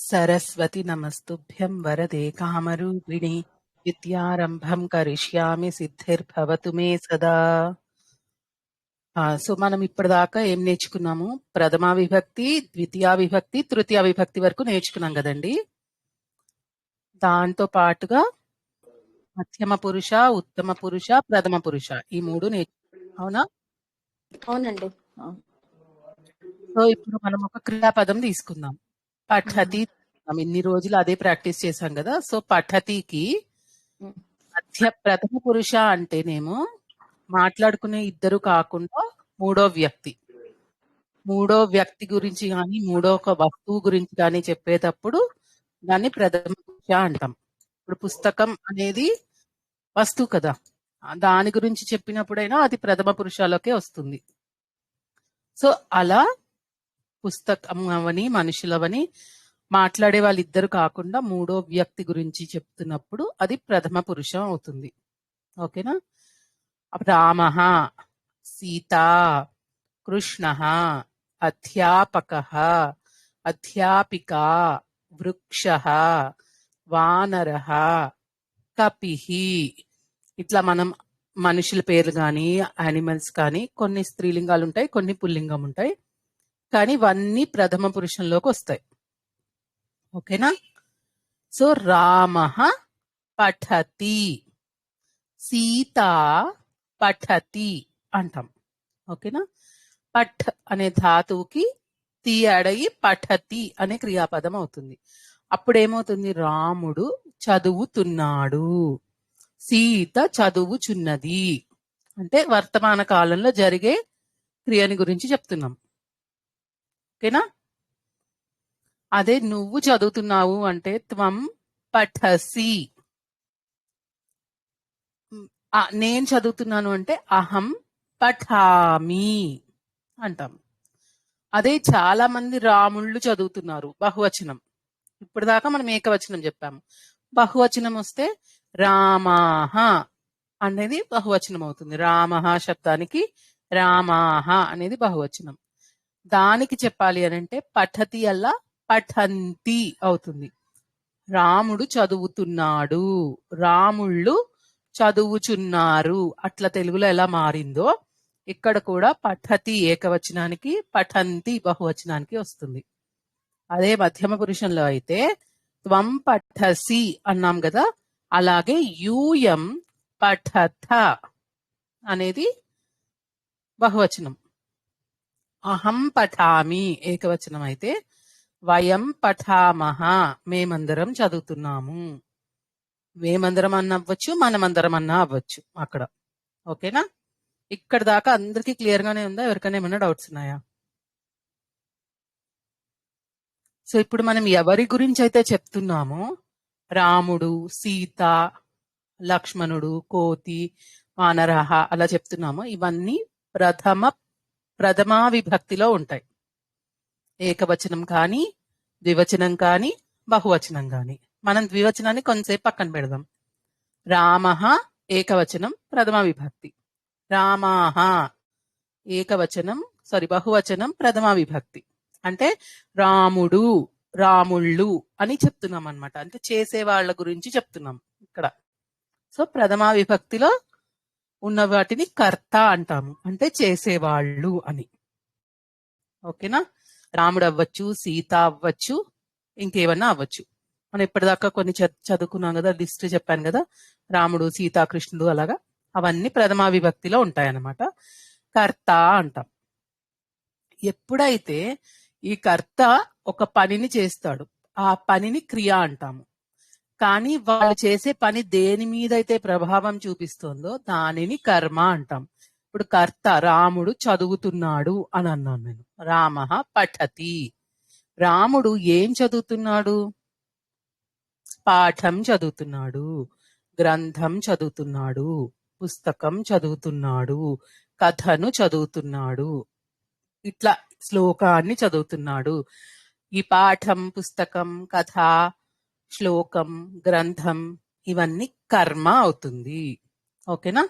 సరస్వతి నమస్తుభ్యం వరదే కామరూపిణి విద్యారంభం కరిష్యామి సిద్ధిర్భవతు మే సదా. సో మనం ఇప్పటిదాకా ఏం నేర్చుకున్నాము? ప్రథమా విభక్తి, ద్వితీయ విభక్తి, తృతీయ విభక్తి వరకు నేర్చుకున్నాం కదండి. దాంతో పాటుగా మధ్యమ పురుష, ఉత్తమ పురుష, ప్రథమ పురుష ఈ మూడు అవునా? అవునండి. సో ఇప్పుడు మనం ఒక క్రియాపదం తీసుకుందాం. పఠతి. ఇన్ని రోజులు అదే ప్రాక్టీస్ చేశాం కదా. సో పఠతికి మధ్య ప్రథమ పురుష అంటేనేమో మాట్లాడుకునే ఇద్దరు కాకుండా మూడో వ్యక్తి గురించి కానీ మూడో ఒక వస్తువు గురించి కానీ చెప్పేటప్పుడు దాన్ని ప్రథమ పురుష అంటాం. ఇప్పుడు పుస్తకం అనేది వస్తువు కదా, దాని గురించి చెప్పినప్పుడైనా అది ప్రథమ పురుషాలకే వస్తుంది. సో అలా పుస్తకం అవని మనుషులవని మాట్లాడే వాళ్ళిద్దరు కాకుండా మూడో వ్యక్తి గురించి చెప్తున్నప్పుడు అది ప్రథమ పురుషం అవుతుంది. ఓకేనా? రామ, సీత, కృష్ణ, అధ్యాపక, అధ్యాపిక, వృక్ష, వానర, కపి. ఇట్లా మనం మనుషుల పేర్లు కానీ యానిమల్స్ కానీ కొన్ని స్త్రీలింగాలు ఉంటాయి, కొన్ని పుల్లింగం ఉంటాయి, కానీ ఇవన్నీ ప్రథమ పురుషంలోకి వస్తాయి. ఓకేనా? సో రామ పఠతి, సీత పఠతి అంటాం. ఓకేనా? పఠ్ అనే ధాతువుకి తి అడయి పఠతి అనే క్రియాపదం అవుతుంది. అప్పుడేమవుతుంది? రాముడు చదువుతున్నాడు, సీత చదువుచున్నది. అంటే వర్తమాన కాలంలో జరిగే క్రియని గురించి చెప్తున్నాం. ఓకేనా? అదే నువ్వు చదువుతున్నావు అంటే త్వం పఠసి. నేను చదువుతున్నాను అంటే అహం పఠామి అంటాం. అదే చాలా మంది రాముళ్ళు చదువుతున్నారు, బహువచనం. ఇప్పటిదాకా మనం ఏకవచనం చెప్పాము. బహువచనం వస్తే రామాహ అనేది బహువచనం అవుతుంది. రామహ శబ్దానికి రామాహ అనేది బహువచనం. దానికి చెప్పాలి అని అంటే పఠతి అల్లా పఠంతి అవుతుంది. రాముడు చదువుతున్నాడు, రాముళ్ళు చదువుచున్నారు. అట్లా తెలుగులో ఎలా మారిందో ఇక్కడ కూడా పఠతి ఏకవచనానికి, పఠంతి బహువచనానికి వస్తుంది. అదే మధ్యమ పురుషంలో అయితే త్వం పఠసి అన్నాం కదా, అలాగే యూయం పఠత అనేది బహువచనం. అహం పఠామి ఏకవచనం అయితే వయం పఠామహ మేమందరం చదువుతున్నాము. మేమందరం అన్న అవ్వచ్చు, మనమందరం అన్నా అవ్వచ్చు అక్కడ. ఓకేనా? ఇక్కడ దాకా అందరికీ క్లియర్ గానే ఉందా? ఎవరికైనా ఏమైనా డౌట్స్ ఉన్నాయా? సో ఇప్పుడు మనం ఎవరి గురించి అయితే చెప్తున్నామో, రాముడు, సీత, లక్ష్మణుడు, కోతి, వానరహ అలా చెప్తున్నామో ఇవన్నీ ప్రథమా విభక్తిలో ఉంటాయి. ఏకవచనం కానీ, ద్వివచనం కానీ, బహువచనం కానీ. మనం ద్వివచనాన్ని కొంతసేపు పక్కన పెడదాం. రామః ఏకవచనం ప్రథమ విభక్తి, రామాహ ఏకవచనం బహువచనం ప్రథమ విభక్తి. అంటే రాముడు, రాముళ్ళు అని చెప్తున్నాం అనమాట. అంటే చేసే వాళ్ళ గురించి చెప్తున్నాం ఇక్కడ. సో ప్రథమా విభక్తిలో ఉన్న వాటిని కర్త అంటాము, అంటే చేసేవాళ్ళు అని. ఓకేనా? రాముడు అవ్వచ్చు, సీత అవ్వచ్చు, ఇంకేమన్నా అవ్వచ్చు. మనం ఇప్పటిదాకా కొన్ని చదువుకున్నాం కదా, లిస్ట్ చెప్పాను కదా, రాముడు, సీత, కృష్ణుడు అలాగా. అవన్నీ ప్రథమా విభక్తిలో ఉంటాయన్నమాట. కర్త అంటాం. ఎప్పుడైతే ఈ కర్త ఒక పనిని చేస్తాడు, ఆ పనిని క్రియ అంటాము. కానీ వాళ్ళు చేసే పని దేని మీద అయితే ప్రభావం చూపిస్తుందో దానిని కర్మ అంటాం. ఇప్పుడు కర్త రాముడు చదువుతున్నాడు అని అన్నాను నేను. రామః పఠతి. రాముడు ఏం చదువుతున్నాడు? పాఠం చదువుతున్నాడు, గ్రంథం చదువుతున్నాడు, పుస్తకం చదువుతున్నాడు, కథను చదువుతున్నాడు, ఇట్లా శ్లోకాన్ని చదువుతున్నాడు. ఈ పాఠం, పుస్తకం, కథ, శ్లోకం, గ్రంథం ఇవన్నీ కర్మ అవుతుంది. ఓకేనా?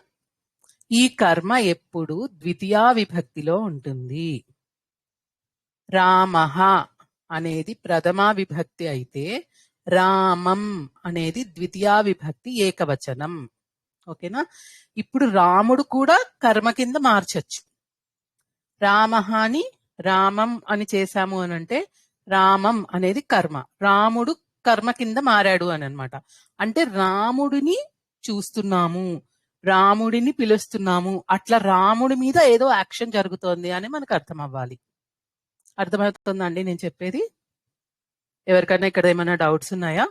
ఈ కర్మ ఎప్పుడు ద్వితీయ విభక్తిలో ఉంటుంది. రామః అనేది ప్రథమా విభక్తి అయితే రామం అనేది ద్వితీయా విభక్తి ఏకవచనం. ఓకేనా? ఇప్పుడు రాముడు కూడా కర్మ కింద మార్చచ్చు. రామః అని రామం అని చేశాము అని అంటే రామం అనేది కర్మ, రాముడు కర్మ కింద మారాడు అని అన్నమాట. అంటే రాముడిని చూస్తున్నాము, రాముడిని పిలుస్తున్నాము, అట్లా రాముడి మీద ఏదో యాక్షన్ జరుగుతోంది అని మనకు అర్థం అవ్వాలి. అర్థమవుతుందా అండి నేను చెప్పేది? ఎవరికైనా ఇక్కడ ఏమైనా డౌట్స్ ఉన్నాయా?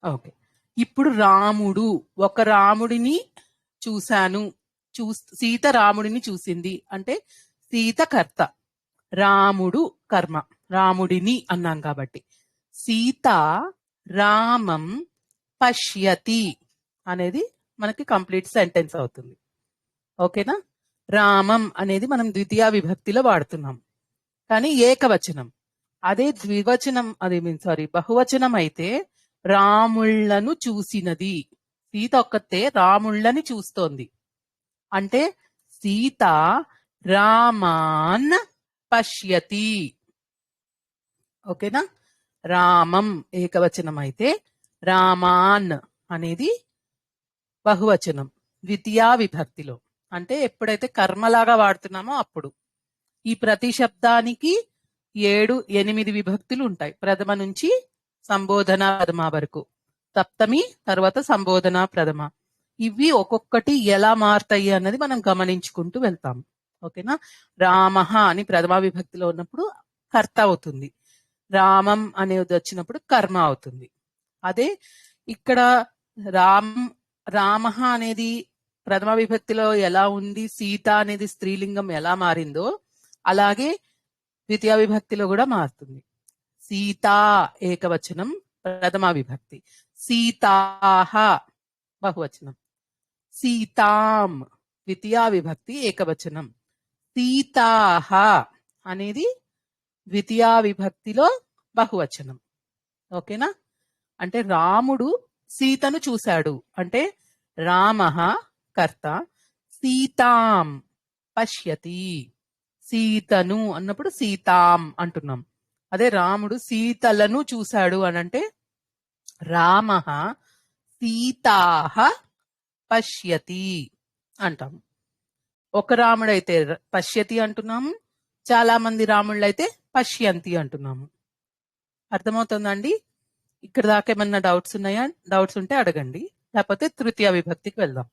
ఓకే. ఇప్పుడు రాముడు, ఒక రాముడిని చూశాను, సీత రాముడిని చూసింది అంటే సీత కర్త, రాముడు కర్మ, రాముడిని అన్నాం కాబట్టి. సీత రామం పశ్యతి అనేది మనకి కంప్లీట్ సెంటెన్స్ అవుతుంది. ఓకేనా? రామం అనేది మనం ద్వితీయ విభక్తిలో వాడుతున్నాం, కానీ ఏకవచనం. అదే ద్వివచనం, బహువచనం అయితే రాముళ్లను చూసినది, సీత ఒక్కతే రాముళ్ళని చూస్తోంది అంటే సీత రామాన్ పశ్యతి. ఓకేనా? రామం ఏకవచనం అయితే రామాన్ అనేది బహువచనం ద్వితీయా విభక్తిలో. అంటే ఎప్పుడైతే కర్మలాగా వాడుతున్నామో అప్పుడు. ఈ ప్రతి శబ్దానికి 7-8 విభక్తులు ఉంటాయి, ప్రథమ నుంచి సంబోధన ప్రథమ వరకు. సప్తమి తర్వాత సంబోధన ప్రథమ. ఇవి ఒక్కొక్కటి ఎలా మారుతాయి అన్నది మనం గమనించుకుంటూ వెళ్తాం. ఓకేనా? రామః అని ప్రథమ విభక్తిలో ఉన్నప్పుడు కర్త అవుతుంది, రామం అనేది వచ్చినప్పుడు కర్మ అవుతుంది. అదే ఇక్కడ రామః అనేది ప్రథమ విభక్తిలో ఎలా ఉంది, సీత అనేది స్త్రీలింగం ఎలా మారిందో అలాగే ద్వితీయ విభక్తిలో కూడా మారుతుంది. సీతా ఏకవచనం ప్రథమ విభక్తి, సీతాః బహువచనం, సీతాం ద్వితీయ విభక్తి ఏకవచనం, సీతాః అనేది ద్వితీయ విభక్తిలో బహువచనం. ఓకేనా? అంటే రాముడు సీతను చూశాడు అంటే రామః కర్త, సీతాం పశ్యతి, సీతను అన్నప్పుడు సీతాం అంటున్నాం. అదే రాముడు సీతలను చూశాడు అనంటే రామః సీతాః పశ్యతి అంటాము. ఒక రాముడైతే పశ్యతి అంటున్నాము, చాలా మంది రాముళ్ళు అయితే పశ్యంతి అంటున్నాము. అర్థమవుతుందండి? ఇక్కడ దాకా ఏమన్నా డౌట్స్ ఉన్నాయా? డౌట్స్ ఉంటే అడగండి, లేకపోతే తృతీయ విభక్తికి వెళ్దాం.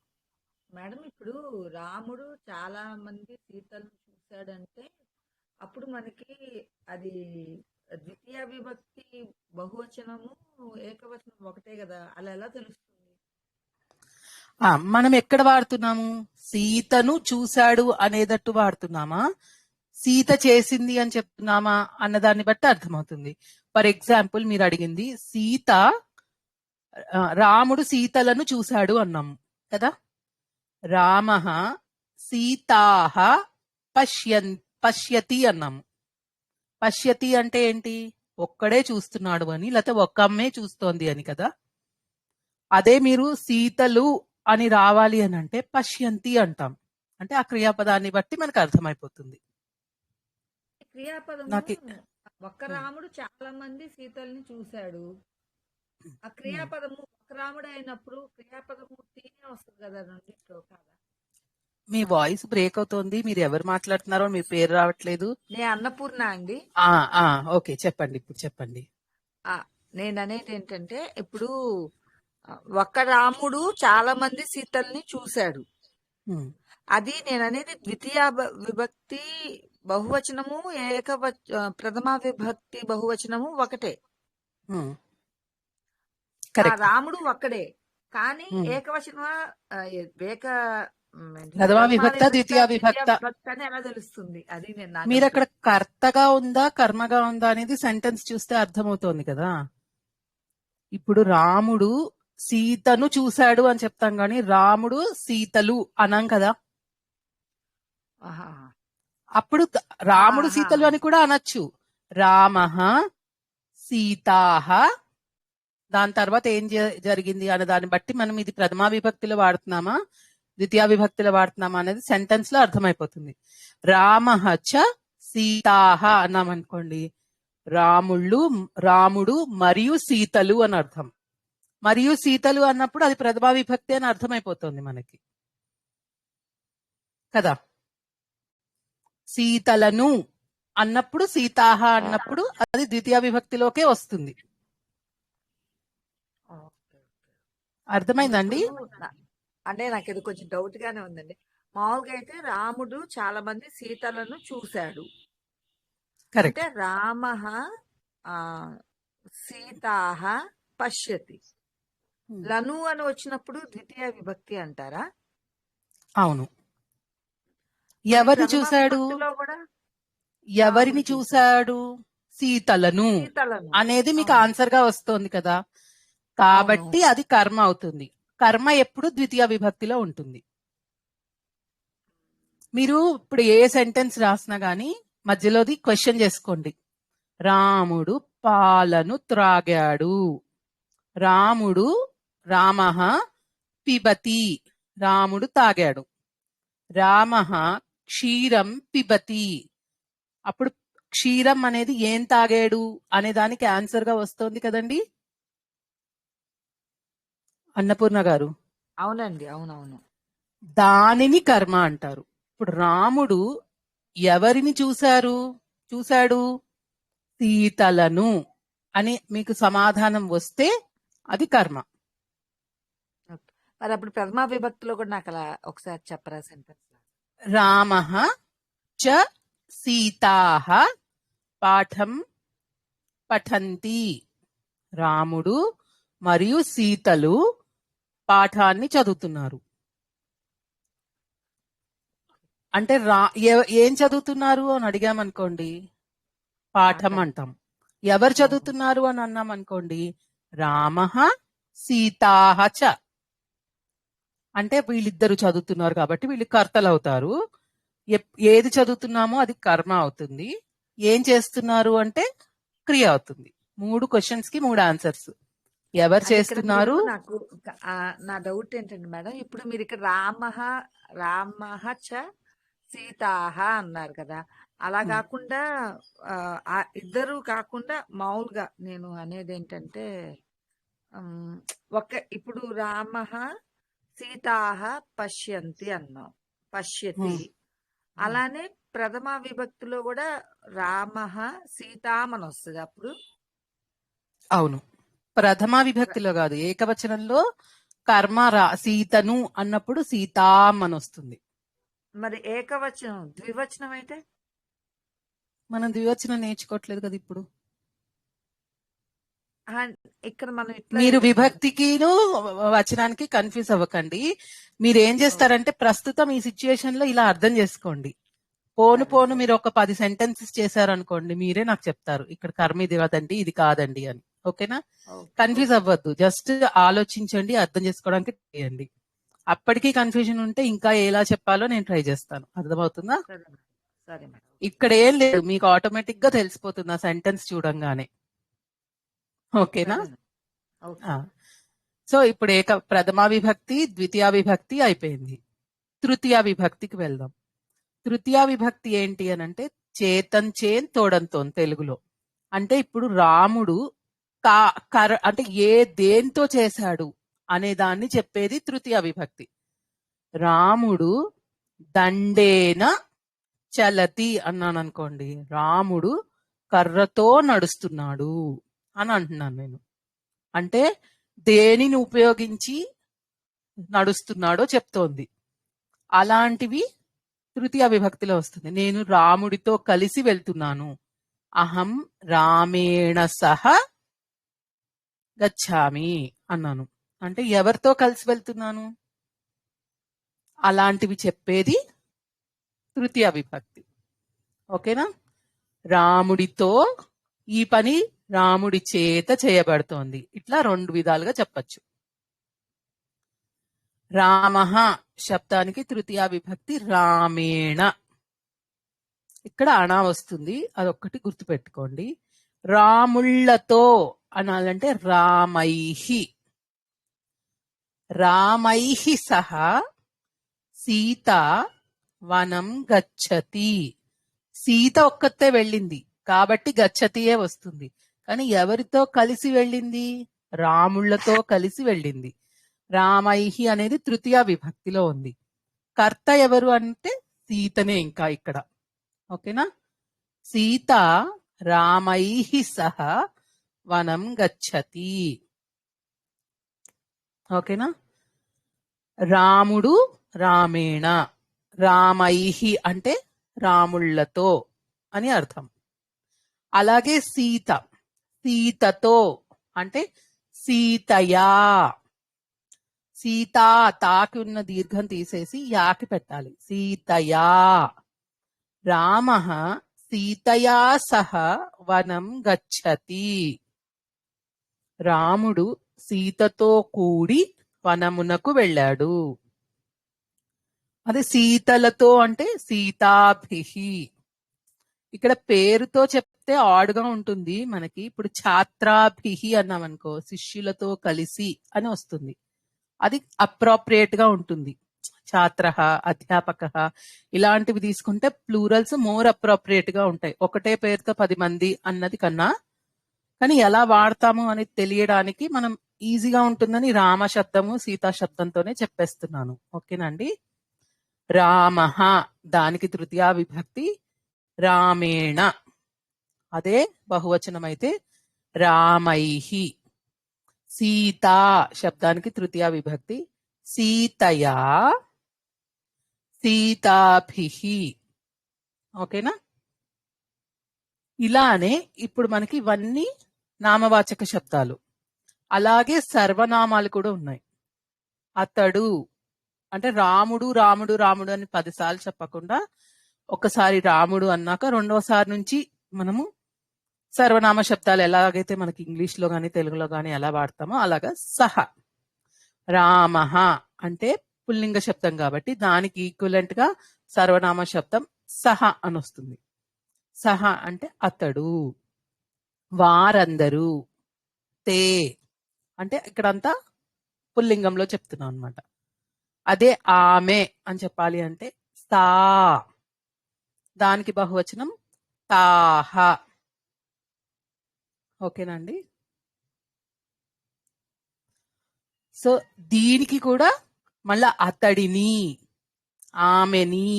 మేడం, ఇప్పుడు రాముడు చాలా మంది సీతలను చూశాడంటే అప్పుడు మనకి అది ద్వితీయ విభక్తి బహువచనము ఏకవచనం ఒకటే కదా, అలా ఎలా తెలుస్తుంది? మనం ఎక్కడ వాడుతున్నాము? సీతను చూశాడు అనేటట్టు వాడుతున్నామా, సీత చేసింది అని చెప్తున్నామా అన్నదాన్ని బట్టి అర్థమవుతుంది. ఫర్ ఎగ్జాంపుల్ మీరు అడిగింది రాముడు సీతలను చూశాడు అన్నాము కదా. రామః సీతాః పశ్యతి అన్నాము. పశ్యతి అంటే ఏంటి? ఒక్కడే చూస్తున్నాడు అని, లేకపోతే ఒక్క అమ్మే చూస్తోంది అని కదా. అదే మీరు సీతలు అని రావాలి అని అంటే పశ్యంతి అంటాం. అంటే ఆ క్రియాపదాన్ని బట్టి మనకు అర్థమైపోతుంది. క్రియాపదం ఒక్క రాముడు చాలా మంది సీతల్ని చూశాడు, ఆ క్రియాపదము ఒక రాముడు అయినప్పుడు క్రియాపదము తీనే వస్తుంది కదా రెండిట్లో కదా. మీ వాయిస్ బ్రేక్ అవుతోంది, మీరు ఎవరు మాట్లాడుతున్నారో మీ పేరు రావట్లేదు. నేను అన్నపూర్ణ అండి. ఓకే చెప్పండి, ఇప్పుడు చెప్పండి. నేను అనేది ఏంటంటే ఇప్పుడు ఒక్క రాముడు చాలా మంది సీతల్ని చూశాడు, అది నేను అనేది ద్వితీయ విభక్తి బహువచనము ప్రథమ విభక్తి బహువచనము ఒకటే. రాముడు ఒక్కడే, కానీ ఏకవచన ప్రథమ విభక్త ద్వితీయ విభక్త అని ఎలా తెలుస్తుంది? అది నేను మీరు అక్కడ కర్తగా ఉందా కర్మగా ఉందా అనేది సెంటెన్స్ చూస్తే అర్థమవుతోంది కదా. ఇప్పుడు రాముడు సీతను చూశాడు అని చెప్తాం గాని రాముడు సీతలు అన్నాం కదా. అప్పుడు రాముడు సీతలు అని కూడా అనొచ్చు. రామః సీతాః, దాని తర్వాత ఏం జరిగింది అనే దాన్ని బట్టి మనం ఇది ప్రథమా విభక్తిలో వాడుతున్నామా ద్వితీయ విభక్తిలో వాడుతున్నామా అనేది సెంటెన్స్ లో అర్థమైపోతుంది. రామః చ సీతాహ అన్నాం అనుకోండి, రాముడు మరియు సీతలు అని అర్థం. మరియు సీతలు అన్నప్పుడు అది ప్రథమా విభక్తి అని అర్థమైపోతుంది మనకి కదా. సీతలను అన్నప్పుడు, సీతాహ అన్నప్పుడు అది ద్వితీయ విభక్తిలోకే వస్తుంది. అర్థమైందండి? అంటే నాకు ఇది కొంచెం డౌట్ గానే ఉందండి. మామూలుగా అయితే రాముడు చాలా మంది సీతలను చూశాడు, కరెక్ట్. అంటే రామ సీతాహ పశ్యతి. లను అని వచ్చినప్పుడు ద్వితీయ విభక్తి అంటారా? అవును. ఎవరిని చూశాడు? ఎవరిని చూశాడు? సీతలను అనేది మీకు ఆన్సర్ గా వస్తుంది కదా. కాబట్టి అది కర్మ అవుతుంది. కర్మ ఎప్పుడు ద్వితీయ విభక్తిలో ఉంటుంది. మీరు ఇప్పుడు ఏ సెంటెన్స్ రాసినా గానీ మధ్యలోది క్వశ్చన్ చేసుకోండి. రాముడు పాలను త్రాగాడు. రామః పిబతి, రాముడు తాగాడు. రామః క్షీరం పిబతి, అప్పుడు క్షీరం అనేది ఏం తాగాడు అనే దానికి ఆన్సర్ గా వస్తోంది కదండి అన్నపూర్ణ గారు. అవునండి, అవునవును. దానిని కర్మ అంటారు. ఇప్పుడు రాముడు ఎవరిని చూశాడు? సీతలను అని మీకు సమాధానం వస్తే అది కర్మ. మరి అప్పుడు ప్రథమా విభక్తిలో కూడా నాకు అలా ఒకసారి చెప్పరా సెంటెన్స్? రామః చ సీతాః పాఠం పఠంతి. రాముడు మరియు సీతలు పాఠాన్ని చదువుతున్నారు. అంటే ఏం చదువుతున్నారు అని అడిగామనుకోండి, పాఠం అంటాం. ఎవరు చదువుతున్నారు అని అన్నాం అనుకోండి, రామః సీతాః చ, అంటే వీళ్ళిద్దరు చదువుతున్నారు కాబట్టి వీళ్ళు కర్తలు అవుతారు. ఏది చదువుతున్నామో అది కర్మ అవుతుంది. ఏం చేస్తున్నారు అంటే క్రియ అవుతుంది. 3 క్వశ్చన్స్ కి 3 ఆన్సర్స్. ఎవరు చేస్తున్నారు? నాకు నా డౌట్ ఏంటంటే మేడం, ఇప్పుడు మీరు ఇక్కడ రామః చ సీతాహ అన్నారు కదా, అలా కాకుండా ఇద్దరు కాకుండా మామూలుగా నేను అనేది ఏంటంటే, ఇప్పుడు రామః సీతాహ పశ్యంతి అన్నాం, పశ్యతి. అలానే ప్రథమ విభక్తిలో కూడా రామః సీతామని వస్తుంది అప్పుడు. అవును, ప్రథమ విభక్తిలో కాదు, ఏకవచనంలో కర్మ సీతను అన్నప్పుడు సీతాం అని వస్తుంది. మరి ఏకవచనం ద్వివచనం అయితే? మనం ద్వివచనం నేర్చుకోవట్లేదు కదా ఇప్పుడు. ఇక్కడ మనం మీరు విభక్తికిను వచనానికి కన్ఫ్యూజ్ అవ్వకండి. మీరు ఏం చేస్తారంటే ప్రస్తుతం ఈ సిచ్యుయేషన్ లో ఇలా అర్థం చేసుకోండి. పోను మీరు ఒక 10 సెంటెన్సెస్ చేశారనుకోండి, మీరే నాకు చెప్తారు ఇక్కడ కర్మ ఇది కాదండి, ఇది కాదండి అని. ఓకేనా? కన్ఫ్యూజ్ అవ్వద్దు, జస్ట్ ఆలోచించండి, అర్థం చేసుకోవడానికి చేయండి. అప్పటికీ కన్ఫ్యూజన్ ఉంటే ఇంకా ఎలా చెప్పాలో నేను ట్రై చేస్తాను. అర్థమవుతుందా? ఇక్కడ ఏం లేదు, మీకు ఆటోమేటిక్ గా తెలిసిపోతుంది ఆ సెంటెన్స్ చూడంగానే. ఓకేనా? సో ఇప్పుడు ప్రథమా విభక్తి, ద్వితీయ విభక్తి అయిపోయింది. తృతీయ విభక్తికి వెళ్దాం. తృతీయ విభక్తి ఏంటి అని అంటే చేతన్ చేన్ తోడంతోన్ తెలుగులో. అంటే ఇప్పుడు రాముడు అంటే దేంతో చేశాడు అనే దాన్ని చెప్పేది తృతీయ విభక్తి. రాముడు దండేన చలతి అన్నాను అనుకోండి, రాముడు కర్రతో నడుస్తున్నాడు అని అంటున్నాను నేను. అంటే దేనిని ఉపయోగించి నడుస్తున్నాడో చెప్తోంది. అలాంటివి తృతీయ విభక్తిలో వస్తుంది. నేను రాముడితో కలిసి వెళ్తున్నాను, అహం రామేణ సహ గచ్చామి అన్నాను. అంటే ఎవరితో కలిసి వెళ్తున్నాను అలాంటివి చెప్పేది తృతీయ విభక్తి. ఓకేనా? రాముడితో, ఈ పని రాముడి చేత చేయబడుతోంది. ఇట్లా 2 విధాలుగా చెప్పచ్చు. రామః శబ్దానికి తృతీయ విభక్తి రామేణ. ఇక్కడ అణా వస్తుంది, అదొక్కటి గుర్తుపెట్టుకోండి. రాముళ్లతో అనాలంటే రామైహి. రామైహి సహ సీత వనం గచ్చతి. సీత ఒక్కతే వెళ్ళింది కాబట్టి గచ్చతియే వస్తుంది. కానీ ఎవరితో కలిసి వెళ్ళింది? రాముళ్లతో కలిసి వెళ్ళింది. రామైహి అనేది తృతీయ విభక్తిలో ఉంది. కర్త ఎవరు అంటే సీతనే ఇంకా ఇక్కడ. ఓకేనా? సీత రామైహి సహ వనం గచ్చతి. ఓకేనా? రాముడు రామేణ, రామైహి అంటే రాముళ్లతో అని అర్థం. అలాగే సీత, సీతతో అంటే సీతయా. సీతా తాకి ఉన్న దీర్ఘం తీసేసి యాకి పెట్టాలి. సీతయా. రామః సీతయా సహ వనం గచ్చతి. రాముడు సీతతో కూడి వనమునకు వెళ్ళాడు. అదే సీతలతో అంటే సీతాభిహి. ఇక్కడ పేరుతో చెప్తే ఆడుగా ఉంటుంది మనకి. ఇప్పుడు ఛాత్రాభిహి అన్నాం అనుకో, శిష్యులతో కలిసి అని వస్తుంది. అది అప్రోప్రియేట్ గా ఉంటుంది. ఛాత్ర, అధ్యాపక ఇలాంటివి తీసుకుంటే ప్లూరల్స్ మోర్ అప్రోప్రియేట్ గా ఉంటాయి, ఒకటే పేరుతో 10 మంది అన్నది కన్నా. కానీ ఎలా వాడతాము అనేది తెలియడానికి మనం ఈజీగా ఉంటుందని రామ శబ్దము సీతా శబ్దంతోనే చెప్పేస్తున్నాను. ఓకేనండి? రామః దానికి తృతీయ విభక్తి రామేణ. అదే బహువచనం అయితే రామైహి. సీతా శబ్దానికి తృతీయ విభక్తి సీతయా సీతాభిహి. ఓకేనా? ఇలానే ఇప్పుడు మనకి ఇవన్నీ నామవాచక శబ్దాలు. అలాగే సర్వనామాలు కూడా ఉన్నాయి. అతడు అంటే రాముడు రాముడు రాముడు అని 10 సార్లు చెప్పకుండా ఒకసారి రాముడు అన్నాక రెండోసారి నుంచి మనము సర్వనామ శబ్దాలు ఎలాగైతే మనకి ఇంగ్లీష్ లో గాని తెలుగులో గాని ఎలా వాడతామో అలాగా. సహ రామః అంటే పుల్లింగ శబ్దం కాబట్టి దానికి ఈక్వలెంట్ గా సర్వనామ శబ్దం సహ అని వస్తుంది. సహ అంటే అతడు. వారందరూ. తే అంటే ఇక్కడంతా పుల్లింగంలో చెప్తున్నాం అనమాట. అదే ఆమె అని చెప్పాలి అంటే సా. దానికి బహువచనం తాహ. ఓకేనండి? సో దీనికి కూడా మళ్ళా అతడిని, ఆమెని,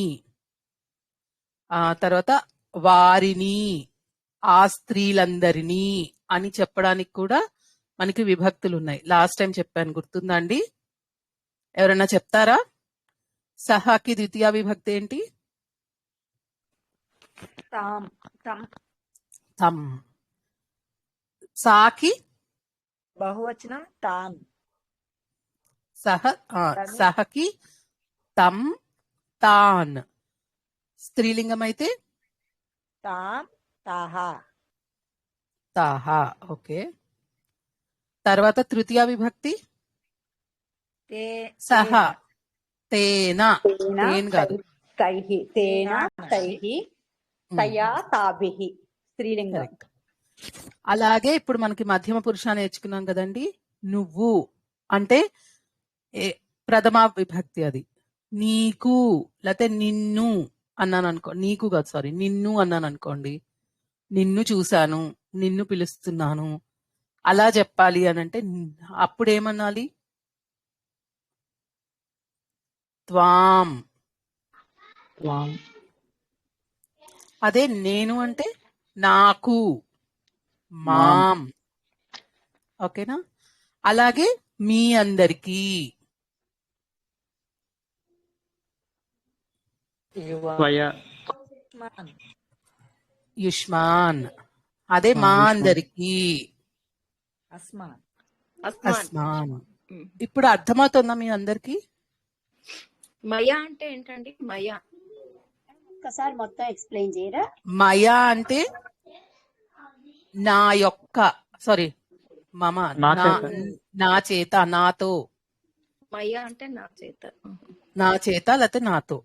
ఆ తర్వాత వారిని, ఆ స్త్రీలందరినీ అని చెప్పడానికి కూడా మనకి విభక్తులు ఉన్నాయి. లాస్ట్ టైం చెప్పాను, గుర్తుందండి? ఎవరన్నా చెప్తారా? సహాకి ద్వితీయ విభక్తి ఏంటి? తాం తం. తం. సాకి బహువచనం తాన్. సహ సహకి తం తాన్. స్త్రీలింగం అయితే తాం తాహా. తాహా. ఓకే. తర్వాత తృతీయ విభక్తి తే సహ తేన. తేన తేన్ కాదు, తైః తేన తైః తయా తాభిః స్త్రీలింగం. కరెక్ట్. అలాగే ఇప్పుడు మనకి మధ్యమ పురుష నేర్చుకున్నాం కదండి. నువ్వు అంటే ప్రథమ విభక్తి. అది నీకు లేకపోతే నిన్ను అన్నాను అనుకో, నీకు కాదు సారీ నిన్ను అన్నాను అనుకోండి, నిన్ను చూశాను, నిన్ను పిలుస్తున్నాను అలా చెప్పాలి అని అంటే అప్పుడు ఏమనాలి? త్వాం. అదే నేను అంటే నాకు, మాం. ఓకేనా? అలాగే మీ అందరికీ మాన్. యుష్మాన్. అదే మా అందరికీ అస్మాన్. అస్మాన్. ఇప్పుడు అర్థమవుతుందా మీ అందరికి? మయా అంటే ఏంటండి? మయా ఒక్కసారి మొత్తం ఎక్స్ప్లెయిన్ చేయరా? మయా అంటే నా యొక్క, సారీ మమ, నా చేత, నాతో. మయా అంటే నా చేత. నా చేత లేకపోతే నాతో.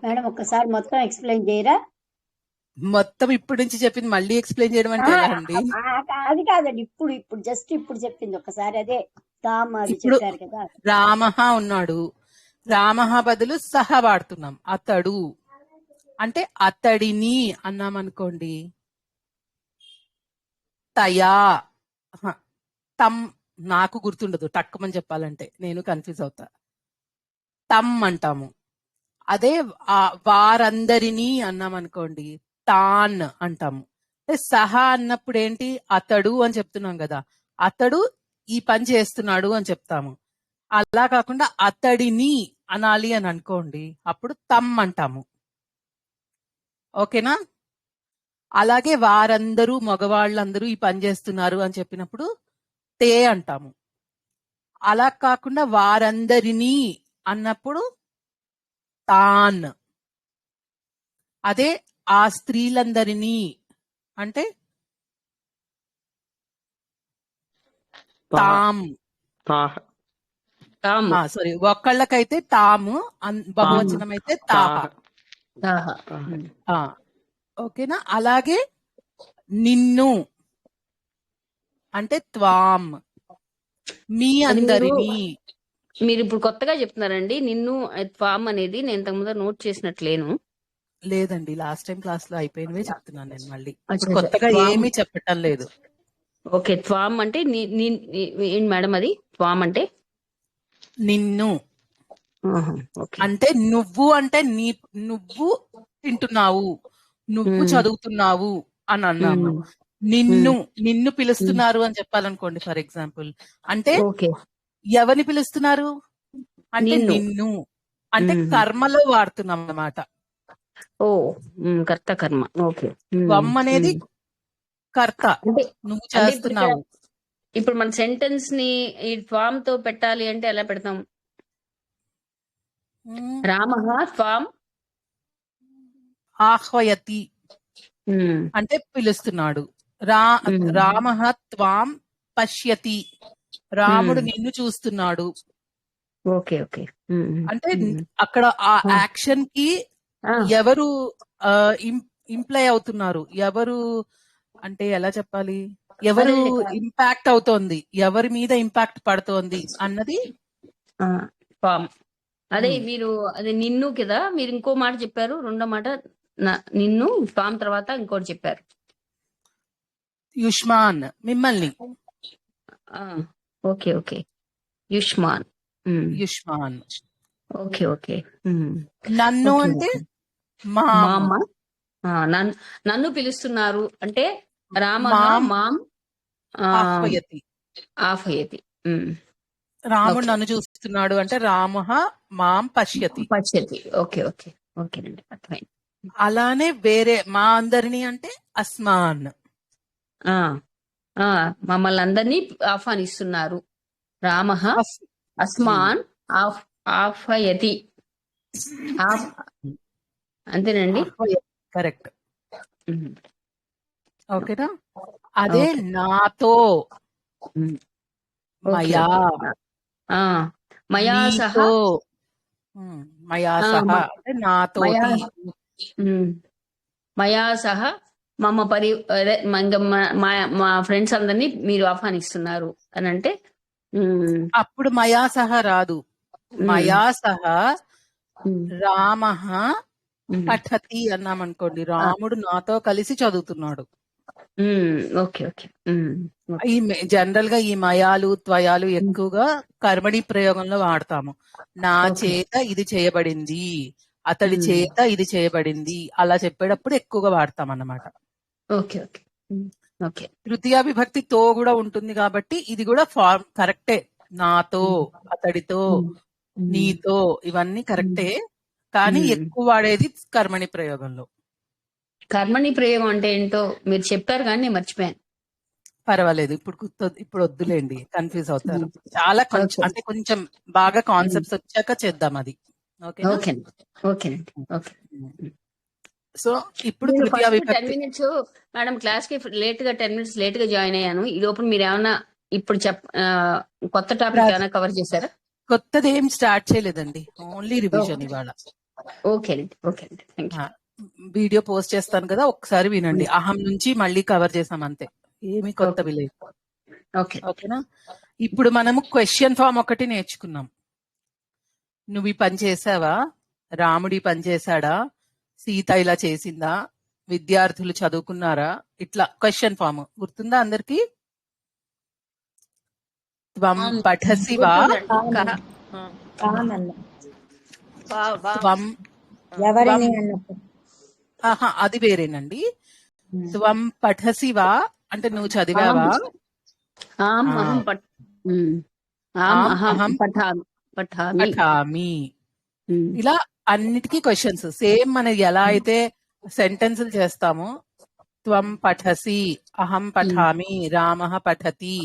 మేడం ఒక్కసారి మొత్తం ఎక్స్ప్లెయిన్ చేయరా? మొత్తం ఇప్పటి నుంచి చెప్పింది మళ్ళీ ఎక్స్ప్లెయిన్ చేయడం అంటే ఎలా అండి? అది కాదండి, ఇప్పుడు ఇప్పుడు జస్ట్ ఇప్పుడు చెప్పింది ఒకసారి అదే తామ్ అది ఇప్పుడు చెప్పారు కదా. రామః ఉన్నాడు, రామః బదులు సహ వాడుతున్నాం. అతడు. అంటే అతడిని అన్నామనుకోండి, తయా హ, తమ్ నాకు గుర్తుండదు టక్కుమని చెప్పాలంటే, నేను కన్ఫ్యూజ్ అవుతా. తమ్ అంటాము. అదే వారందరినీ అన్నామనుకోండి, తాన్ అంటాము. సహా అన్నప్పుడు ఏంటి, అతడు అని చెప్తున్నాం కదా, అతడు ఈ పని చేస్తున్నాడు అని చెప్తాము. అలా కాకుండా అతడిని అనాలి అని అనుకోండి, అప్పుడు తమ్ అంటాము. ఓకేనా? అలాగే వారందరూ మగవాళ్ళందరూ ఈ పని చేస్తున్నారు అని చెప్పినప్పుడు తే అంటాము. అలా కాకుండా వారందరినీ అన్నప్పుడు తాన్. అదే ఆ స్త్రీలందరినీ అంటే తామ్. తాము సారీ, ఒక్కళ్ళకైతే తాము, బహువచనం అయితే తాహ. తాహ. ఆ, ఓకేనా? అలాగే నిన్ను అంటే త్వాం, మీ అది అందరినీ. మీరు ఇప్పుడు కొత్తగా చెప్తున్నారండి. నిన్ను త్వాం అనేది నేను ఇంతకు ముందు నోట్ చేసినట్లేను. లేదండి, లాస్ట్ టైం క్లాస్ లో అయిపోయినవే చెప్తున్నాను నేను. మళ్ళీ అచ్చా, ఇప్పుడు కొత్తగా త్వాం. ఏమీ చెప్పటం లేదు. ఓకే, త్వాం అంటే ఏంటి మేడం అది? త్వాం అంటే నిన్ను ఆహా, ఓకే. అంటే నువ్వు, అంటే నువ్వు తింటున్నావు, నువ్వు మ్మ్. చదువుతున్నావు అని అన్నాము. మ్మ్. నిన్ను మ్మ్. నిన్ను పిలుస్తున్నారు అని చెప్పాలనుకోండి, ఫర్ ఎగ్జాంపుల్. అంటే ఓకే, ఎవరిని పిలుస్తున్నారు అంటే నిన్ను. నిన్ను. అంటే మ్మ్. కర్మలో వాడుతున్నాం అన్నమాట. ఓ, కర్త కర్మ. ఓకే. త్వం అనేది కర్త, అంటే నువ్వు అంటే ఇప్పుడు ఇక్కడ చేస్తున్నావు. ఇప్పుడు మన సెంటెన్స్ ని ఈ త్వాం తో పెట్టాలి అంటే ఎలా పెడతాం? మ్మ్. రామః త్వాం ఆహ్వయతి అంటే పిలుస్తున్నాడు. రామః త్వాం పశ్యతి, రాముడు నిన్ను చూస్తున్నాడు. Okay, okay. అంటే అక్కడ ఆ యాక్షన్ కి ఎవరు ఇంప్లై అవుతున్నారు, ఎవరు అంటే ఎలా చెప్పాలి, ఎవరు ఇంపాక్ట్ అవుతోంది, ఎవరి మీద ఇంపాక్ట్ పడుతోంది అన్నది త్వాం. అదే మీరు అది నిన్ను కదా, మీరు ఇంకో మాట చెప్పారు, రెండో మాట నిన్ను త్వాం తర్వాత ఇంకోటి చెప్పారు. యుష్మాన్ మిమ్మల్ని. Okay, okay. యుష్మాన్. యుష్మాన్. Okay, okay. నన్ను ఓకే, అంటే ఓకే. మామ్. మామ. నన్ను పిలుస్తున్నారు అంటే రామః మామ్ మాం ఆహ్వయతి. ఆహ్వయతి. రాముడు ఓకే. నన్ను చూస్తున్నాడు అంటే రామః మాం పశ్యతి. పశ్యతి. Okay, okay. ఓకేనండి, అర్థమైంది. అలానే వేరే మా అందరినీ అంటే అస్మాన్. మమ్మల్ని అందరినీ ఆహ్వానిస్తున్నారు. రామః అస్మాన్ ఆహ్వయతి. అంతేనండి. కరెక్ట్. ఓకేనా? అదే నాతో మయా, మయా సహ. మయా సహ అంటే నాతో. మయా సహ మమ్మ మా ఫ్రెండ్స్ అందరినీ మీరు ఆహ్వానిస్తున్నారు అని అంటే అప్పుడు మయా సహ రాదు. మయా సహ రామః పఠతి అన్నామనుకోండి, రాముడు నాతో కలిసి చదువుతున్నాడు. Okay, okay. ఈ జనరల్ గా ఈ మయాలు త్వయాలు ఎక్కువగా కర్మణి ప్రయోగంలో వాడతాము. నా చేత ఇది చేయబడింది, అతడి చేత ఇది చేయబడింది, అలా చెప్పేటప్పుడు ఎక్కువగా వాడతాం అన్నమాట. Okay, okay. ఓకే. తృతీయ విభక్తి తో కూడా ఉంటుంది కాబట్టి ఇది కూడా ఫార్మ్ కరెక్టే. నాతో, అతడితో, నీతో, ఇవన్నీ కరెక్టే. కానీ ఎక్కువ వాడేది కర్మణి ప్రయోగంలో. కర్మణి ప్రయోగం అంటే ఏంటో మీరు చెప్పారు కానీ నేను మర్చిపోయాను. పర్వాలేదు, ఇప్పుడు వద్దులేండి, కన్ఫ్యూజ్ అవుతారు. చాలా కొంచెం అంటే కొంచెం బాగా కాన్సెప్ట్స్ వచ్చాక చేద్దాం అది. ఓకేనండి. ఓకే. సో ఇప్పుడు 10 minutes మేడం క్లాస్ కి లేట్ గా 10 minutes లేట్ గా జాయిన్ అయ్యాను. ఈ లోపల మీరు ఏమైనా ఇప్పుడు కొత్త టాపిక్ ఏమైనా కవర్ చేశారా? కొత్తది ఏం స్టార్ట్ చేయలేదండి, ఓన్లీ రివిజన్ ఇవాళ. ఓకేనండి. వీడియో పోస్ట్ చేస్తాను కదా, ఒకసారి వినండి. అహం నుంచి మళ్ళీ కవర్ చేసాం అంతే, ఏమి కొత్తవి లేదు. ఓకేనా? ఇప్పుడు మనము క్వశ్చన్ ఫామ్ ఒకటి నేర్చుకున్నాం. నువ్వు ఈ పని చేసావా, రాముడి పని చేశాడా, సీత ఇలా చేసిందా, విద్యార్థులు చదువుకున్నారా, ఇట్లా క్వశ్చన్ ఫామ్ గుర్తుందా అందరికి? త్వం పఠసి వా, గుర్తుందండి. కానన్న వా వా త్వం ఎవరిని అన్నప్పుడు అది వేరేనండి. త్వం పఠసి వా అంటే నువ్వు చదివావా, ఆం ఆ, అహం ఆం ఆం అహం అహం పఠామి. పఠామి. ఉమ్. ఇలా అన్నిటికీ క్వశ్చన్స్ సేమ్ మనం ఎలా అయితే సెంటెన్సులు చేస్తామో, త్వం పఠసి, అహం పఠామి, రామః పఠతి,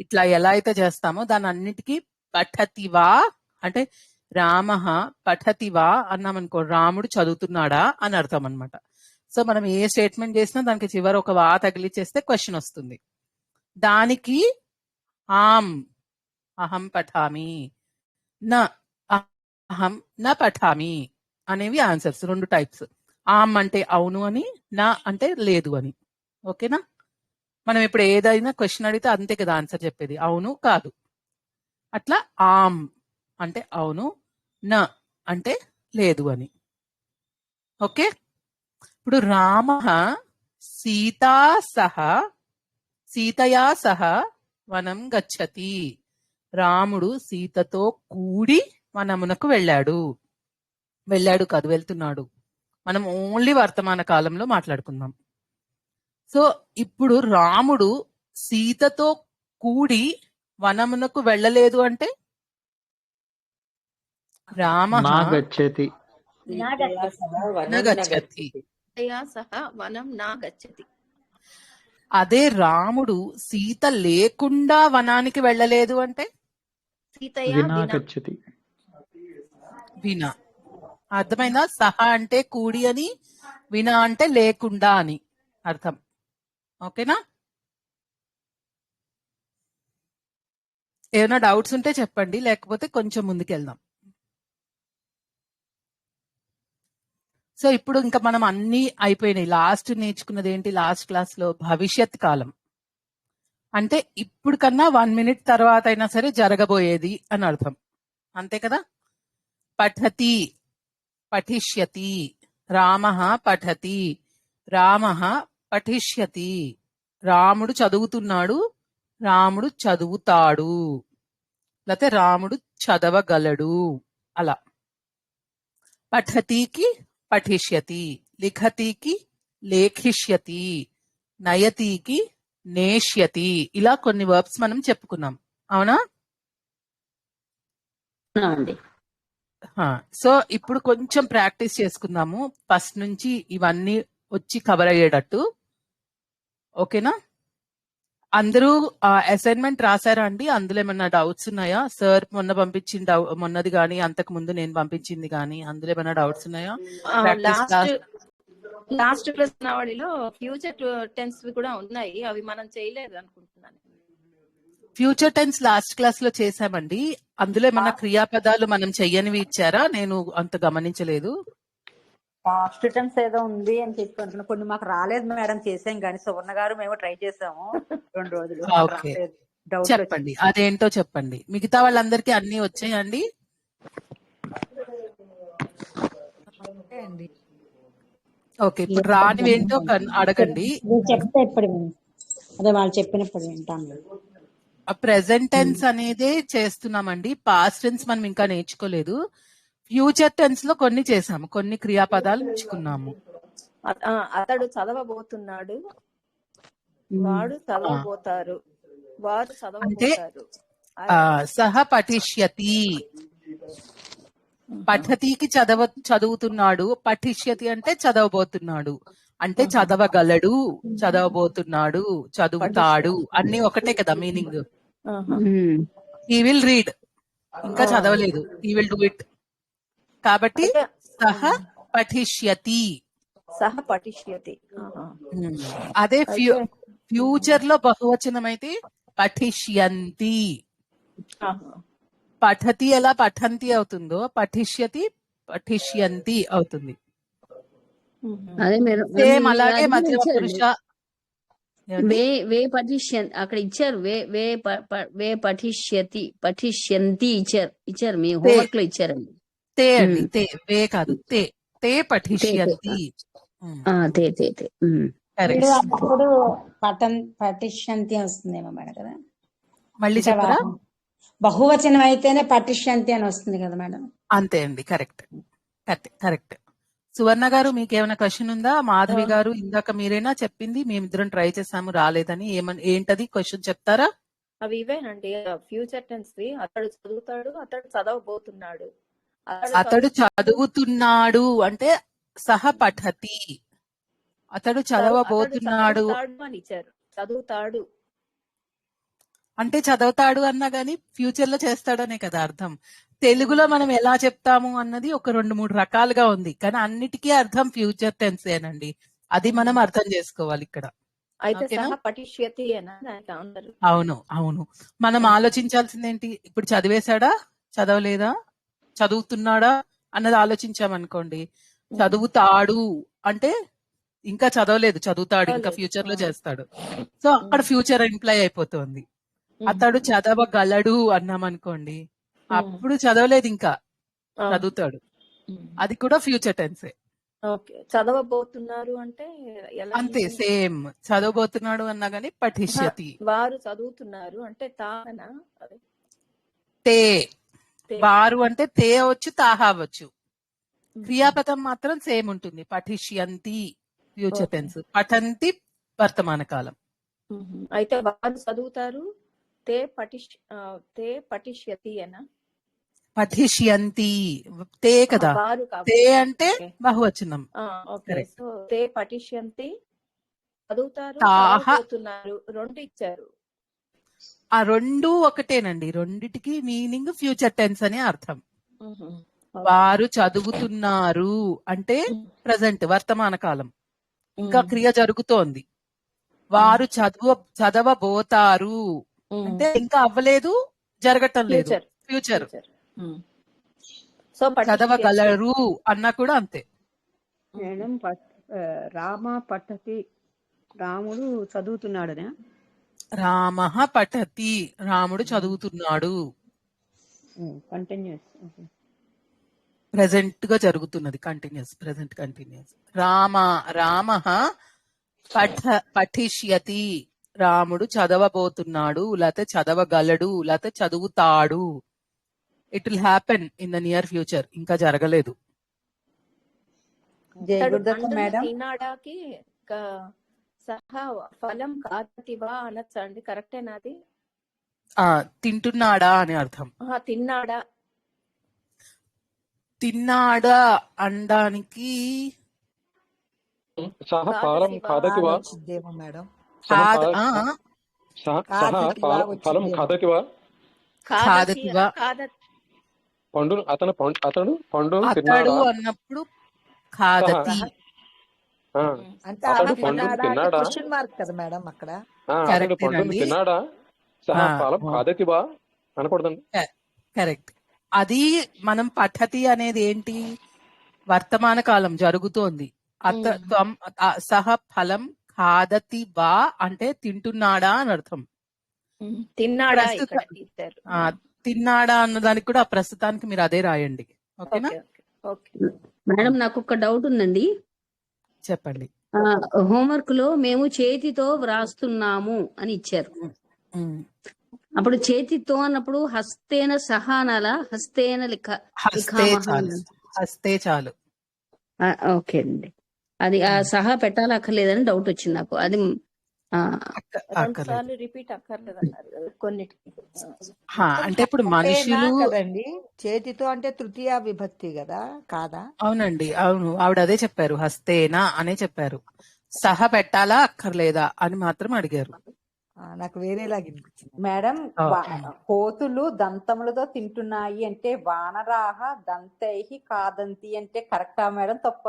ఇట్లా ఎలా అయితే చేస్తామో దాని అన్నిటికీ పఠతివా అంటే రామః పఠతివా అన్నామనుకో రాముడు చదువుతున్నాడా అని అర్థం అన్నమాట. సో మనం ఏ స్టేట్మెంట్ చేసినా దానికి చివరి ఒక వా తగిలిచ్చేస్తే క్వశ్చన్ వస్తుంది. దానికి ఆం అహం పఠామి, న అహం న పఠామి అనేవి ఆన్సర్స్. 2 టైప్స్. ఆమ్ అంటే అవును అని, నా అంటే లేదు అని. ఓకేనా? మనం ఇప్పుడు ఏదైనా క్వశ్చన్ అడిగితే అంతే కదా ఆన్సర్ చెప్పేది, అవును కాదు. అట్లా ఆమ్ అంటే అవును, న అంటే లేదు అని. ఓకే, ఇప్పుడు రామః సీతయా సహ వనం గచ్చతి. రాముడు సీతతో కూడి వనమునకు వెళ్ళాడు కాదు, వెళ్తున్నాడు. మనం ఓన్లీ వర్తమాన కాలంలో మాట్లాడుకుందాం. సో ఇప్పుడు రాముడు సీతతో కూడి వనమునకు వెళ్ళలేదు అంటే రామః నా గచ్చతి. న గచ్చతి. సీతయా సహ వనం నా గచ్చతి. అదే రాముడు సీత లేకుండా వనానికి వెళ్ళలేదు అంటే సీతయా వినా వినా. గచ్చతి. వినా. అర్థమైందా? సహ అంటే కూడి అని, వినా అంటే లేకుండా అని అర్థం. ఓకేనా? ఏమైనా డౌట్స్ ఉంటే చెప్పండి, లేకపోతే కొంచెం ముందుకెళ్దాం. సో ఇప్పుడు ఇంకా మనం అన్ని అయిపోయినాయి. లాస్ట్ నేర్చుకున్నది ఏంటి లాస్ట్ క్లాస్ లో? భవిష్యత్ కాలం అంటే ఇప్పుడు కన్నా 1 minute తర్వాత అయినా సరే జరగబోయేది అని అర్థం. అంతే కదా? పఠతి, పఠిష్యతి, రామః పఠతి, రామః పఠిష్యతి. రాముడు చదువుతున్నాడు, రాముడు చదువుతాడు, లేకపోతే రాముడు చదవగలడు. అలా పఠతికి పఠిష్యతి, లిఖతికి లేఖిష్యతి, నయతికి నేష్యతి. ఇలా కొన్ని వర్బ్స్ మనం చెప్పుకున్నాం, అవునా? అండి. సో ఇప్పుడు కొంచెం ప్రాక్టీస్ చేసుకుందాము, ఫస్ట్ నుంచి ఇవన్నీ వచ్చి కవర్ అయ్యేటట్టు. ఓకేనా? అందరూ అసైన్మెంట్ రాశారా అండి? అందులో ఏమన్నా డౌట్స్ ఉన్నాయా? సార్ మొన్న పంపించిన మొన్నది కానీ అంతకు ముందు నేను పంపించింది కానీ అందులో ఏమైనా డౌట్స్ ఉన్నాయా? లాస్ట్ ప్రశ్నావళిలో ఫ్యూచర్ టెన్స్ కూడా ఉన్నాయి, అవి మనం చేయలేదు అనుకుంటున్నాను. ఫ్యూచర్ టెన్స్ లాస్ట్ క్లాస్ లో చేసామండి. అందులో ఏమన్నా క్రియాపదాలు మనం చెయ్యనివి ఇచ్చారా? నేను అంత గమనించలేదు. పాస్ట్ టెన్స్ ఏదో ఉంది అని చెప్పి అంటున్నా. కొన్ని మాకు రాలేదు మేడం, చేసాం కానీ సువర్ణ గారు మేము ట్రై చేసాము 2 రోజులు. ఓకే, చెప్పండి అదేంటో చెప్పండి. మిగతా వాళ్ళందరికీ అన్ని వచ్చాయండి? ఓకే, ఇప్పుడు రానివి ఏంటో అడగండి. చెప్తే ఇప్పుడు అదే వాళ్ళు చెప్పినప్పుడు వింటాను. ప్రెసెంట్ టెన్స్ అనేదే చేస్తున్నామండి, పాస్ట్ టెన్స్ మనం ఇంకా నేర్చుకోలేదు. ఫ్యూచర్ టెన్స్ లో కొన్ని చేసాము, కొన్ని క్రియాపదాలు నేర్చుకున్నాము. అతడు చదవబోతున్నాడు, వాడు చదవబోతారు, వారు చదవబోతారు. సహ పఠిష్యతి. పఠతికి చదువుతున్నాడు, పఠిష్యతి అంటే చదవబోతున్నాడు, అంటే చదవగలడు, చదవబోతున్నాడు, చదువుతాడు అన్ని ఒకటే కదా మీనింగ్. హీ విల్ రీడ్, ఇంకా చదవలేదు, హీ విల్ డూ ఇట్. కాబట్టి సహ పఠిష్యతి. సహ పఠిష్యతి. అదే ఫ్యూచర్ లో బహువచనం అయితే పఠిష్యంతి. పఠతి ఎలా పఠంతి అవుతుందో పఠిష్యతి పఠిష్యంతి అవుతుంది. అదే మీరు సేమ్ అలాగే మధ్య పురుష వే పఠిష్యన్ అక్కడ ఇచ్చారు. వే పఠిష్యంతి ఇచ్చారు మీ హోంవర్క్ లో ఇచ్చారండి. తే అండి, తే, వే కాదు, తే. తే తే తే పఠిష్యంతి. తే తే తే వీడు కరెక్ట్. అన్నప్పుడు పఠిష్యంతి వస్తుందేమో మేడం కదా. మళ్ళీ అంటే చెప్పరా? బహువచనం అయితేనే పఠిష్యంతి అని వస్తుంది కదా మేడం. అంతే అండి, కరెక్ట్ కరెక్ట్. సువర్ణ గారు మీకేమైనా క్వశ్చన్ ఉందా? మాధవి గారు ఇందాక మీరేనా చెప్పింది, మేమిద్దరం ట్రై చేసాము రాలేదని, ఏంటది క్వశ్చన్ చెప్తారా? అవి ఇవేనండి ఫ్యూచర్ టెన్స్ వి. అతడు చదువుతాడు, అతడు చదవబోతున్నాడు. అతడు చదువుతున్నాడు అంటే సహ పఠతి. అతడు చదవబోతున్నాడు చదువుతాడు అని ఇచ్చారు. చదువుతాడు అంటే చదువుతాడు అన్నా గానీ ఫ్యూచర్ లో చేస్తాడనే కదా అర్థం. తెలుగులో మనం ఎలా చెప్తాము అన్నది ఒక 2-3 రకాలుగా ఉంది, కానీ అన్నిటికీ అర్థం ఫ్యూచర్ టెన్సేనండి. అది మనం అర్థం చేసుకోవాలి ఇక్కడ. అయితే ఓకేనా? సహ పఠిష్యతి అనా దానికి ఆన్సర్. అవును. మనం ఆలోచించాల్సింది ఏంటి? ఇప్పుడు చదివేశాడా, చదవలేదా, చదువుతున్నాడా అన్నది ఆలోచించామనుకోండి. చదువుతాడు అంటే ఇంకా చదవలేదు, చదువుతాడు, ఇంకా ఫ్యూచర్ లో చేస్తాడు. సో అక్కడ ఫ్యూచర్ ఇంప్లై అయిపోతుంది. అతడు చదవగలడు అన్నామనుకోండి, అప్పుడు చదవలేదు ఇంకా, చదువుతాడు. అది కూడా ఫ్యూచర్ టెన్సే. ఓకే. చదవబోతున్నారు అంటే ఎలా అంతే, ఉంటుంది? సేమ్. చదవబోతున్నాడు అన్నా గానీ పఠిష్యతి. వారు చదువుతున్నారు అంటే తానా అది తే. తే. వారు అంటే తే అవచ్చు, తాహ అవచ్చు. క్రియాపదం మాత్రం సేమ్ ఉంటుంది. పఠిష్యంతి ఫ్యూచర్ టెన్స్, పఠంతి వర్తమాన కాలం. అయితే వారు చదువుతారు, తే పఠిష్యతి అనా? పఠిష్యంతి తే కదా, వారు తే అంటే బహువచనం. ఓకే. Correct. సో తే పఠిష్యంతి, చదువుతారు, తాహ. చదవబోతున్నారు, రెండు ఇచ్చారు. ఆ రెండు ఒకటేనండి, రెండిటికి మీనింగ్ ఫ్యూచర్ టెన్స్ అనే అర్థం. వారు చదువుతున్నారు అంటే ప్రజెంట్, వర్తమాన కాలం, ఇంకా క్రియ జరుగుతోంది. వారు చదవబోతారు అంటే ఇంకా అవ్వలేదు, జరగటం లేదు, ఫ్యూచర్. సో చదవగలరు అన్నా కూడా అంతే. మేడం రామ పఠతి, రాముడు చదువుతున్నాడనే. రామ పఠతి, రాముడు చదువుతున్నాడు. కంటిన్యూస్. ప్రెసెంట్ గా జరుగుతున్నది, కంటిన్యూస్, ప్రెసెంట్ కంటిన్యూస్. రామ పఠిష్యతి, రాముడు చదవబోతున్నాడు, లేకపోతే చదవగలడు, లేకపోతే చదువుతాడు. It will happen in the near future, ఇంకా జరగలేదు. మేడం తిన్నాడాకి సహా ఫలం కాతివా అనొచ్చా అండి? కరెక్టేనాది? తింటున్నాడా అని అర్థం. తిన్నాడా తిన్నాడా అనడానికి సహ ఫలం ఖాదతివా, మేడం ఫలం ఖాదతివా, ఖాదతివా. పండు అతను పండు అతడు తిన్నాడా అన్నప్పుడు ఖాదతి. అంటే అతడు పండును తిన్నాడా, క్వశ్చన్ మార్క్ కదా మేడం అక్కడ. అతడు పండును తిన్నాడా, సహ ఫలం ఖాదతివా అనకూడదండి. కరెక్ట్. అది మనం పఠతి అనేది ఏంటి, వర్తమాన కాలం జరుగుతోంది. సహ ఫలం ఖాదతి వా అంటే తింటున్నాడా అని అర్థం. తిన్నాడా తిన్నాడా అన్నదానికి కూడా ప్రస్తుతానికి మీరు అదే రాయండి. ఓకేనా? మేడం నాకు ఒక డౌట్ ఉందండి. చెప్పండి. హోంవర్క్ లో మేము చేతితో వ్రాస్తున్నాము అని ఇచ్చారు. అప్పుడు చేతితో అన్నప్పుడు హస్తేన సహానాల, హస్తేన హస్తే చాలు. ఓకే అండి. అది ఆ సహా పెట్టాలక్కర్లేదని డౌట్ వచ్చింది నాకు. అది రిపీట్ అక్కర్లేదన్నారు కొన్నిటికి. అంటే ఇప్పుడు మనుషులు కదండి, చేతితో అంటే తృతీయ విభక్తి కదా, కాదా? అవునండి, అవును. ఆవిడ అదే చెప్పారు, హస్తేనా అనే చెప్పారు. సహ పెట్టాలా అక్కర్లేదా అని మాత్రం అడిగారు. నాకు వేరేలాగా మేడం కోతులు దంతములతో తింటున్నాయి అంటే వానరాహ దంతైహి కాదంతి అంటే కరెక్టా మేడం, తప్ప?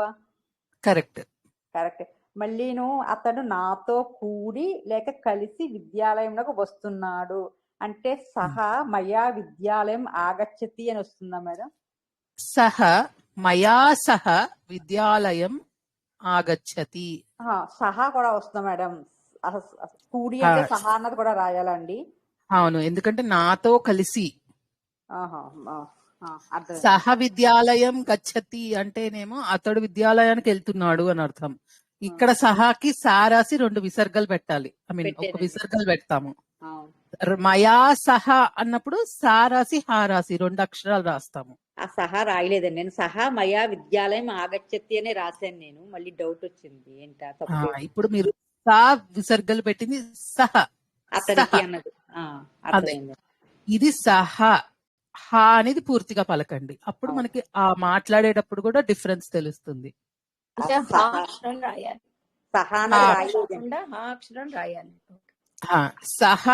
కరెక్ట్. మళ్ళీను అతడు నాతో కూడి లేక కలిసి విద్యాలయంలోకి వస్తున్నాడు అంటే సహ మయా విద్యాలయం ఆగచ్చతి అని వస్తుందా మేడం? సహ మయా సహ విద్యాలయం ఆగచ్చతి. సహా కూడా వస్తుందా మేడం? కూడి అంటే సహా అన్నది కూడా రాయాలండి? అవును, ఎందుకంటే నాతో కలిసి. అర్థమైంది. సహ విద్యాలయం గచ్చతి అంటేనేమో అతడు విద్యాలయానికి వెళ్తున్నాడు అని అర్థం. ఇక్కడ సహాకి సారాసి 2 విసర్గలు పెట్టాలి. ఐ మీన్ ఒక పెట్టానండి. విసర్గలు పెడతాము. అవును. మయా సహ అన్నప్పుడు సారాసి హారాసి 2 అక్షరాలు రాస్తాము. ఆ సహా రాయలేదండి నేను. సహా మయా విద్యాలయం ఆగచ్చతి అనే రాశాను నేను. మళ్ళీ డౌట్ వచ్చింది ఏంటా ఆ, తప్పు ఇప్పుడు మీరు సా విసర్గలు పెట్టింది సహ అతడికి సహ అన్నది. అదే అర్థమైంది. ఇది సహ హా అనేది పూర్తిగా పలకండి. అప్పుడు అవును. మనకి ఆ మాట్లాడేటప్పుడు కూడా డిఫరెన్స్ తెలుస్తుంది. అంటే హా సహా అక్షరం రాయాలి, సహా హా అన్నది సహా రాయలేదండి. కాకుండా హా అక్షరం రాయాలి. హా, సహ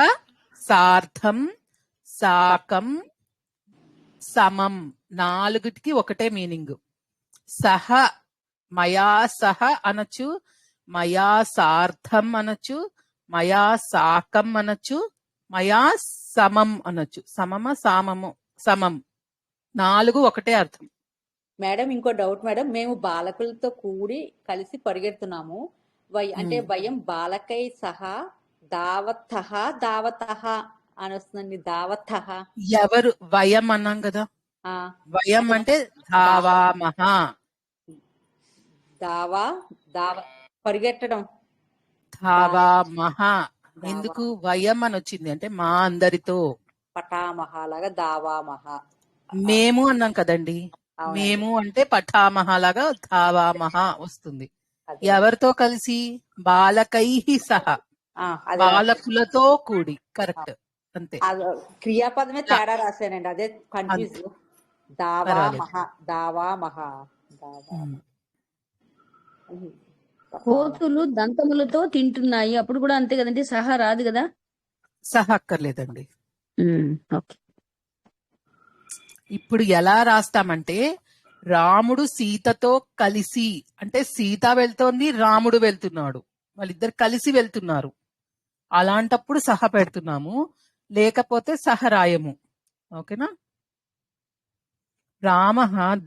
సార్థం సాకం సమం 4టికి ఒకటే మీనింగ్. సహ మయా సహ అనొచ్చు, మయా సార్థం అనొచ్చు, మయా సాకం అనొచ్చు, మయా సమం అనొచ్చు. సమమ సామము సమం 4 ఒకటే అర్థం. మేడం ఇంకో డౌట్ మేడం. మేము బాలకులతో కూడి కలిసి పరిగెడుతున్నాము. అంటే వయం బాలకై సహా దావతః దావతః అని వస్తుందండి. దావతః ఎవరు వయం అన్నాం కదా, ఆ, వయం అంటే అంటే దావ ధావామహ. దావా దావ పరిగెట్టడం. ధావామహ దావా ఎందుకు వయం అని వచ్చింది అంటే మా అందరితో. పటామహ లాగా దావామహ. మేము అన్నాం కదండి, అవునండి. మేము అంటే పఠామహ లాగా ధావామహ వస్తుంది. అదే ఎవరితో కలిసి? బాలకైహి సహ, అదే రాశాను. బాలకులతో కూడి. కరెక్ట్, అంతే. క్రియాపదమే నా- తేడా రాశానండి. అదే కన్ఫ్యూజ్. అంతే, దావామహ పర్వాలేదు. దావామహ దావా ఉమ్. పటామహ. కోతులు దంతములతో తింటున్నాయి, అప్పుడు కూడా అంతే కదండి, సహా రాదు కదా. సహ అక్కర్లేదండి. ఓకే. ఇప్పుడు ఎలా రాస్తామంటే రాముడు సీతతో కలిసి అంటే సీత వెళ్తోంది, రాముడు వెళ్తున్నాడు, వాళ్ళిద్దరు కలిసి వెళ్తున్నారు. అలాంటప్పుడు సహ పెడుతున్నాము, లేకపోతే సహ రాయము. ఓకేనా? రామ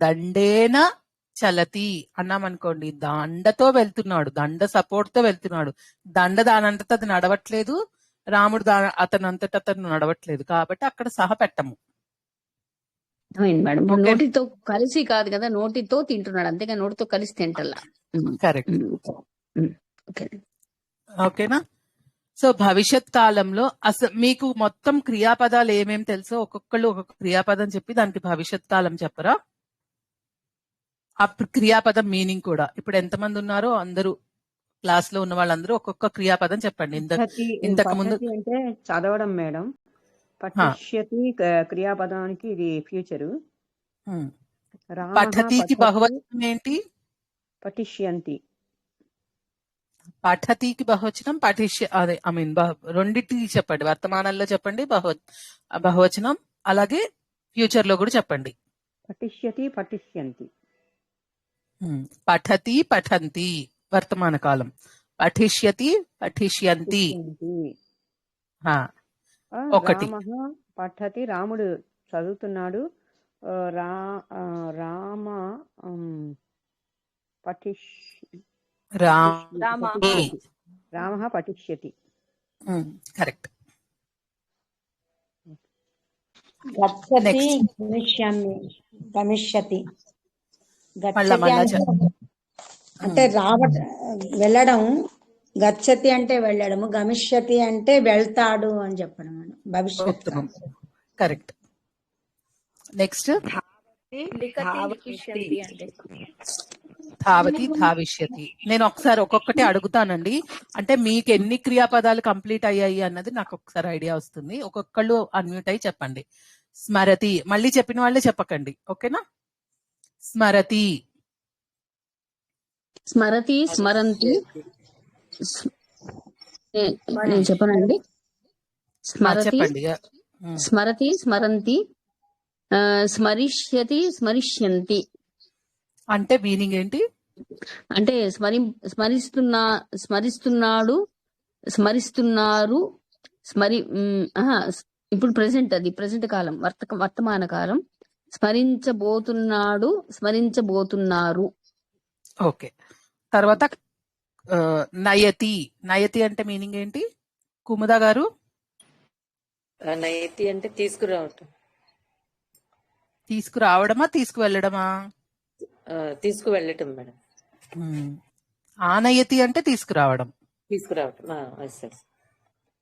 దండేన చలతి అన్నామనుకోండి, దండతో వెళ్తున్నాడు, దండ సపోర్ట్ తో వెళ్తున్నాడు. దండ దానంతట అది నడవట్లేదు, రాముడు అతనంతట అతను నడవట్లేదు, కాబట్టి అక్కడ సహ పెట్టము. అర్థమైంది మేడం. ఇప్పుడు ఓకే, నోటితో కలిసి కాదు కదా, నోటితో తింటున్నాడు, అంతేగా నోటితో కలిసి తింటల్లా. కరెక్ట్. ఓకే. ఓకేనా? సో భవిష్యత్ కాలంలో అసలు మీకు మొత్తం క్రియాపదాలు ఏమేమి తెలుసో ఒక్కొక్కళ్ళు ఒక్కొక్క క్రియాపదం చెప్పి దానికి భవిష్యత్ కాలం చెప్పరా? ఆ క్రియాపదం మీనింగ్ కూడా. ఇప్పుడు ఎంతమంది ఉన్నారో అందరూ క్లాస్ లో ఉన్న వాళ్ళందరూ ఒక్కొక్క క్రియాపదం చెప్పండి. ఇంతకు ముందు పఠతి అంటే చదవడం మేడం. పఠిష్యతి క్రియాపదానికి ఇది ఫ్యూచరు. రామః పఠతికి పఠతి బహువచనం ఏంటి? పఠిష్యంతి. పఠతికి బహువచనం అదే ఐ మీన్ రెండింటికి చెప్పండి. వర్తమానంలో చెప్పండి బహువచనం, అలాగే ఫ్యూచర్ లో కూడా చెప్పండి. పఠిష్యతి పఠిష్యంతి. పఠతి పఠంతి వర్తమాన కాలం, పఠిష్యతి పఠిష్యంతి. ఒకటి రామః పఠతి రాముడు చదువుతున్నాడు. రామ రామః పఠిష్యతి. కరెక్ట్. గచ్చతి గమిష్యామి గమిష్యతి. మళ్ళా అంటే వెళ్ళడం. గచ్చతి అంటే వెళ్ళడము, గమిష్యతి అంటే వెళ్తాడు అని చెప్పడం భవిష్యత్. కరెక్ట్. నెక్స్ట్ లిఖతి లిఖిష్యంతి అంటే ధావతి ధావిష్యతి. నేను ఒకసారి ఒక్కొక్కటి అడుగుతానండి, అంటే మీకు ఎన్ని క్రియాపదాలు కంప్లీట్ అయ్యాయి అన్నది నాకు ఒకసారి ఐడియా వస్తుంది. ఒక్కొక్కళ్ళు అన్మ్యూట్ అయ్యి చెప్పండి. స్మరతి, మళ్ళీ చెప్పిన వాళ్ళే చెప్పకండి, ఓకేనా? స్మరతి, స్మరతి స్మరంతి. నేను చెప్పనండి. స్మరతి చెప్పండి. స్మరతి స్మరంతి, స్మరిష్యతి స్మరిష్యంతి. అంటే మీనింగ్ ఏంటి? అంటే స్మరిస్తున్నాడు, స్మరిస్తున్నారు, ఇప్పుడు ప్రెసెంట్, అది ప్రెసెంట్ కాలం, వర్తమాన కాలం. స్మరించబోతున్నాడు, స్మరించబోతున్నారు. ఓకే. తర్వాత నయతి. నయతి అంటే మీనింగ్ ఏంటి కుముద గారు? నయతి అంటే తీసుకురావటం. తీసుకురావడమా తీసుకువెళ్ళడమా? తీసుకువెళ్ళటం మేడం. ఉమ్. ఆనయతి అంటే తీసుకురావడం. తీసుకురావటం.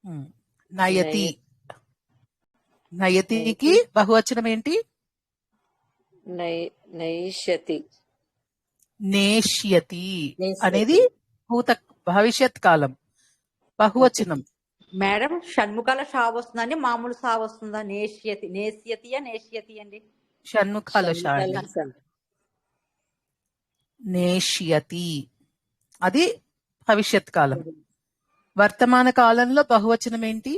ఉమ్. నయతి, నయతికి బహువచనం ఏంటి? నైష్యతి. నేష్యతి అనేది భవిష్యత్ కాలం బహువచనం. మేడం షణ్ముఖాల షా వస్తుందండి, మామూలు షా వస్తుందా? నేష్యతి, నేష్యతియా నేష్యతి అండి? షణ్ముఖాల షా అండి. నేష్యతి అది భవిష్యత్ కాలం. వర్తమాన కాలంలో బహువచనం ఏంటి?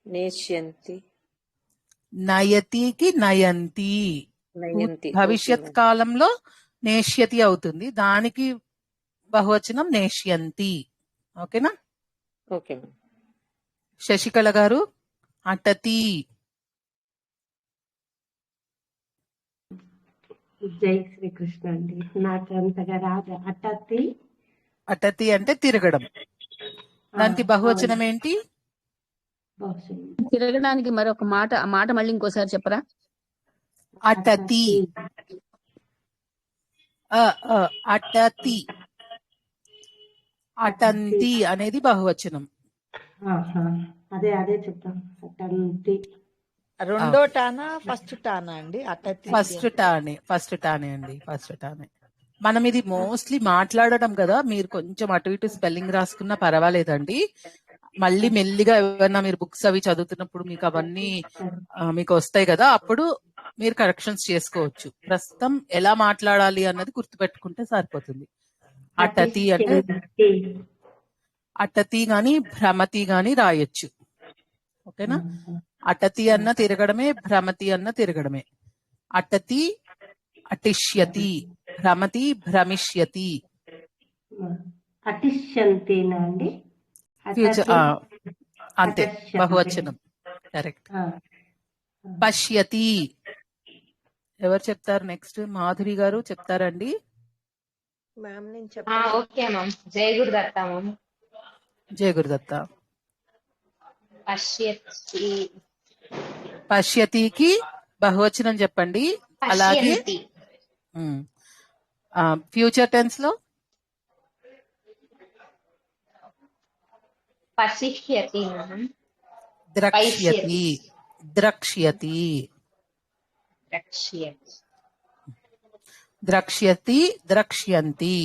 నేష్యంతి. నయతికి నయంతి. నయంతి. భవిష్యత్ కాలంలో నేష్యతి అవుతుంది, దానికి బహువచనం నేష్యంతి. ఓకేనా? Okay madam. శశికళ గారు, అటతి. జై శ్రీకృష్ణ అండి. నాకు అంతగా రాదు. అటతి. అటతి అంటే తిరగడం, దానికి బహువచనం ఏంటి? తిరగడానికి మరొక మాట, ఆ మాట మళ్ళీ ఇంకోసారి చెప్పరా? అటతి. అటతి. అటంతి అనేది బహువచనం. అదే అదే చెప్తాం. అటంతి. రెండో టానా ఫస్ట్ టానా అండి? అటతి ఫస్ట్ టానే అండి, ఫస్ట్ టానే. మనం ఇది మోస్ట్లీ మాట్లాడడం కదా, మీరు కొంచెం అటు ఇటు స్పెల్లింగ్ రాసుకున్నా పర్వాలేదండి. మళ్ళీ మెల్లిగా ఏమన్నా మీరు బుక్స్ అవి చదువుతున్నప్పుడు మీకు అవన్నీ మీకు వస్తాయి కదా, అప్పుడు మీరు కరెక్షన్స్ చేసుకోవచ్చు. ప్రస్తుతం ఎలా మాట్లాడాలి అన్నది గుర్తుపెట్టుకుంటే సరిపోతుంది. అటతి అంటే అటతి గాని భ్రమతి గాని రాయొచ్చు. ఓకేనా? అటతి అన్న తిరగడమే, భ్రమతి అన్న తిరగడమే. అటతి అటిష్యతి, భ్రమతి భ్రమిష్యతి. అటిష్యంతేనా అండి? ఫ్యూచర్ అంతే, బహువచనం. కరెక్ట్. పశ్యతి. ఎవరు చెప్తారు నెక్స్ట్? మాధురి గారు చెప్తారండి. మ్యామ్ నేను ఓకే మ్యామ్. జై గురుదత్త మ్యామ్. జయ గురుదత్త. పశ్యతి. పశ్యతికి బహువచనం చెప్పండి. అలాగే పశ్యంతి. ఫ్యూచర్ టెన్స్ లో పశిష్యతి మ్యామ్. ద్రక్ష్యతి. ద్రక్ష్యతి. రక్ష్యతి. ద్రక్ష్యతి, ద్రక్ష్యంతి.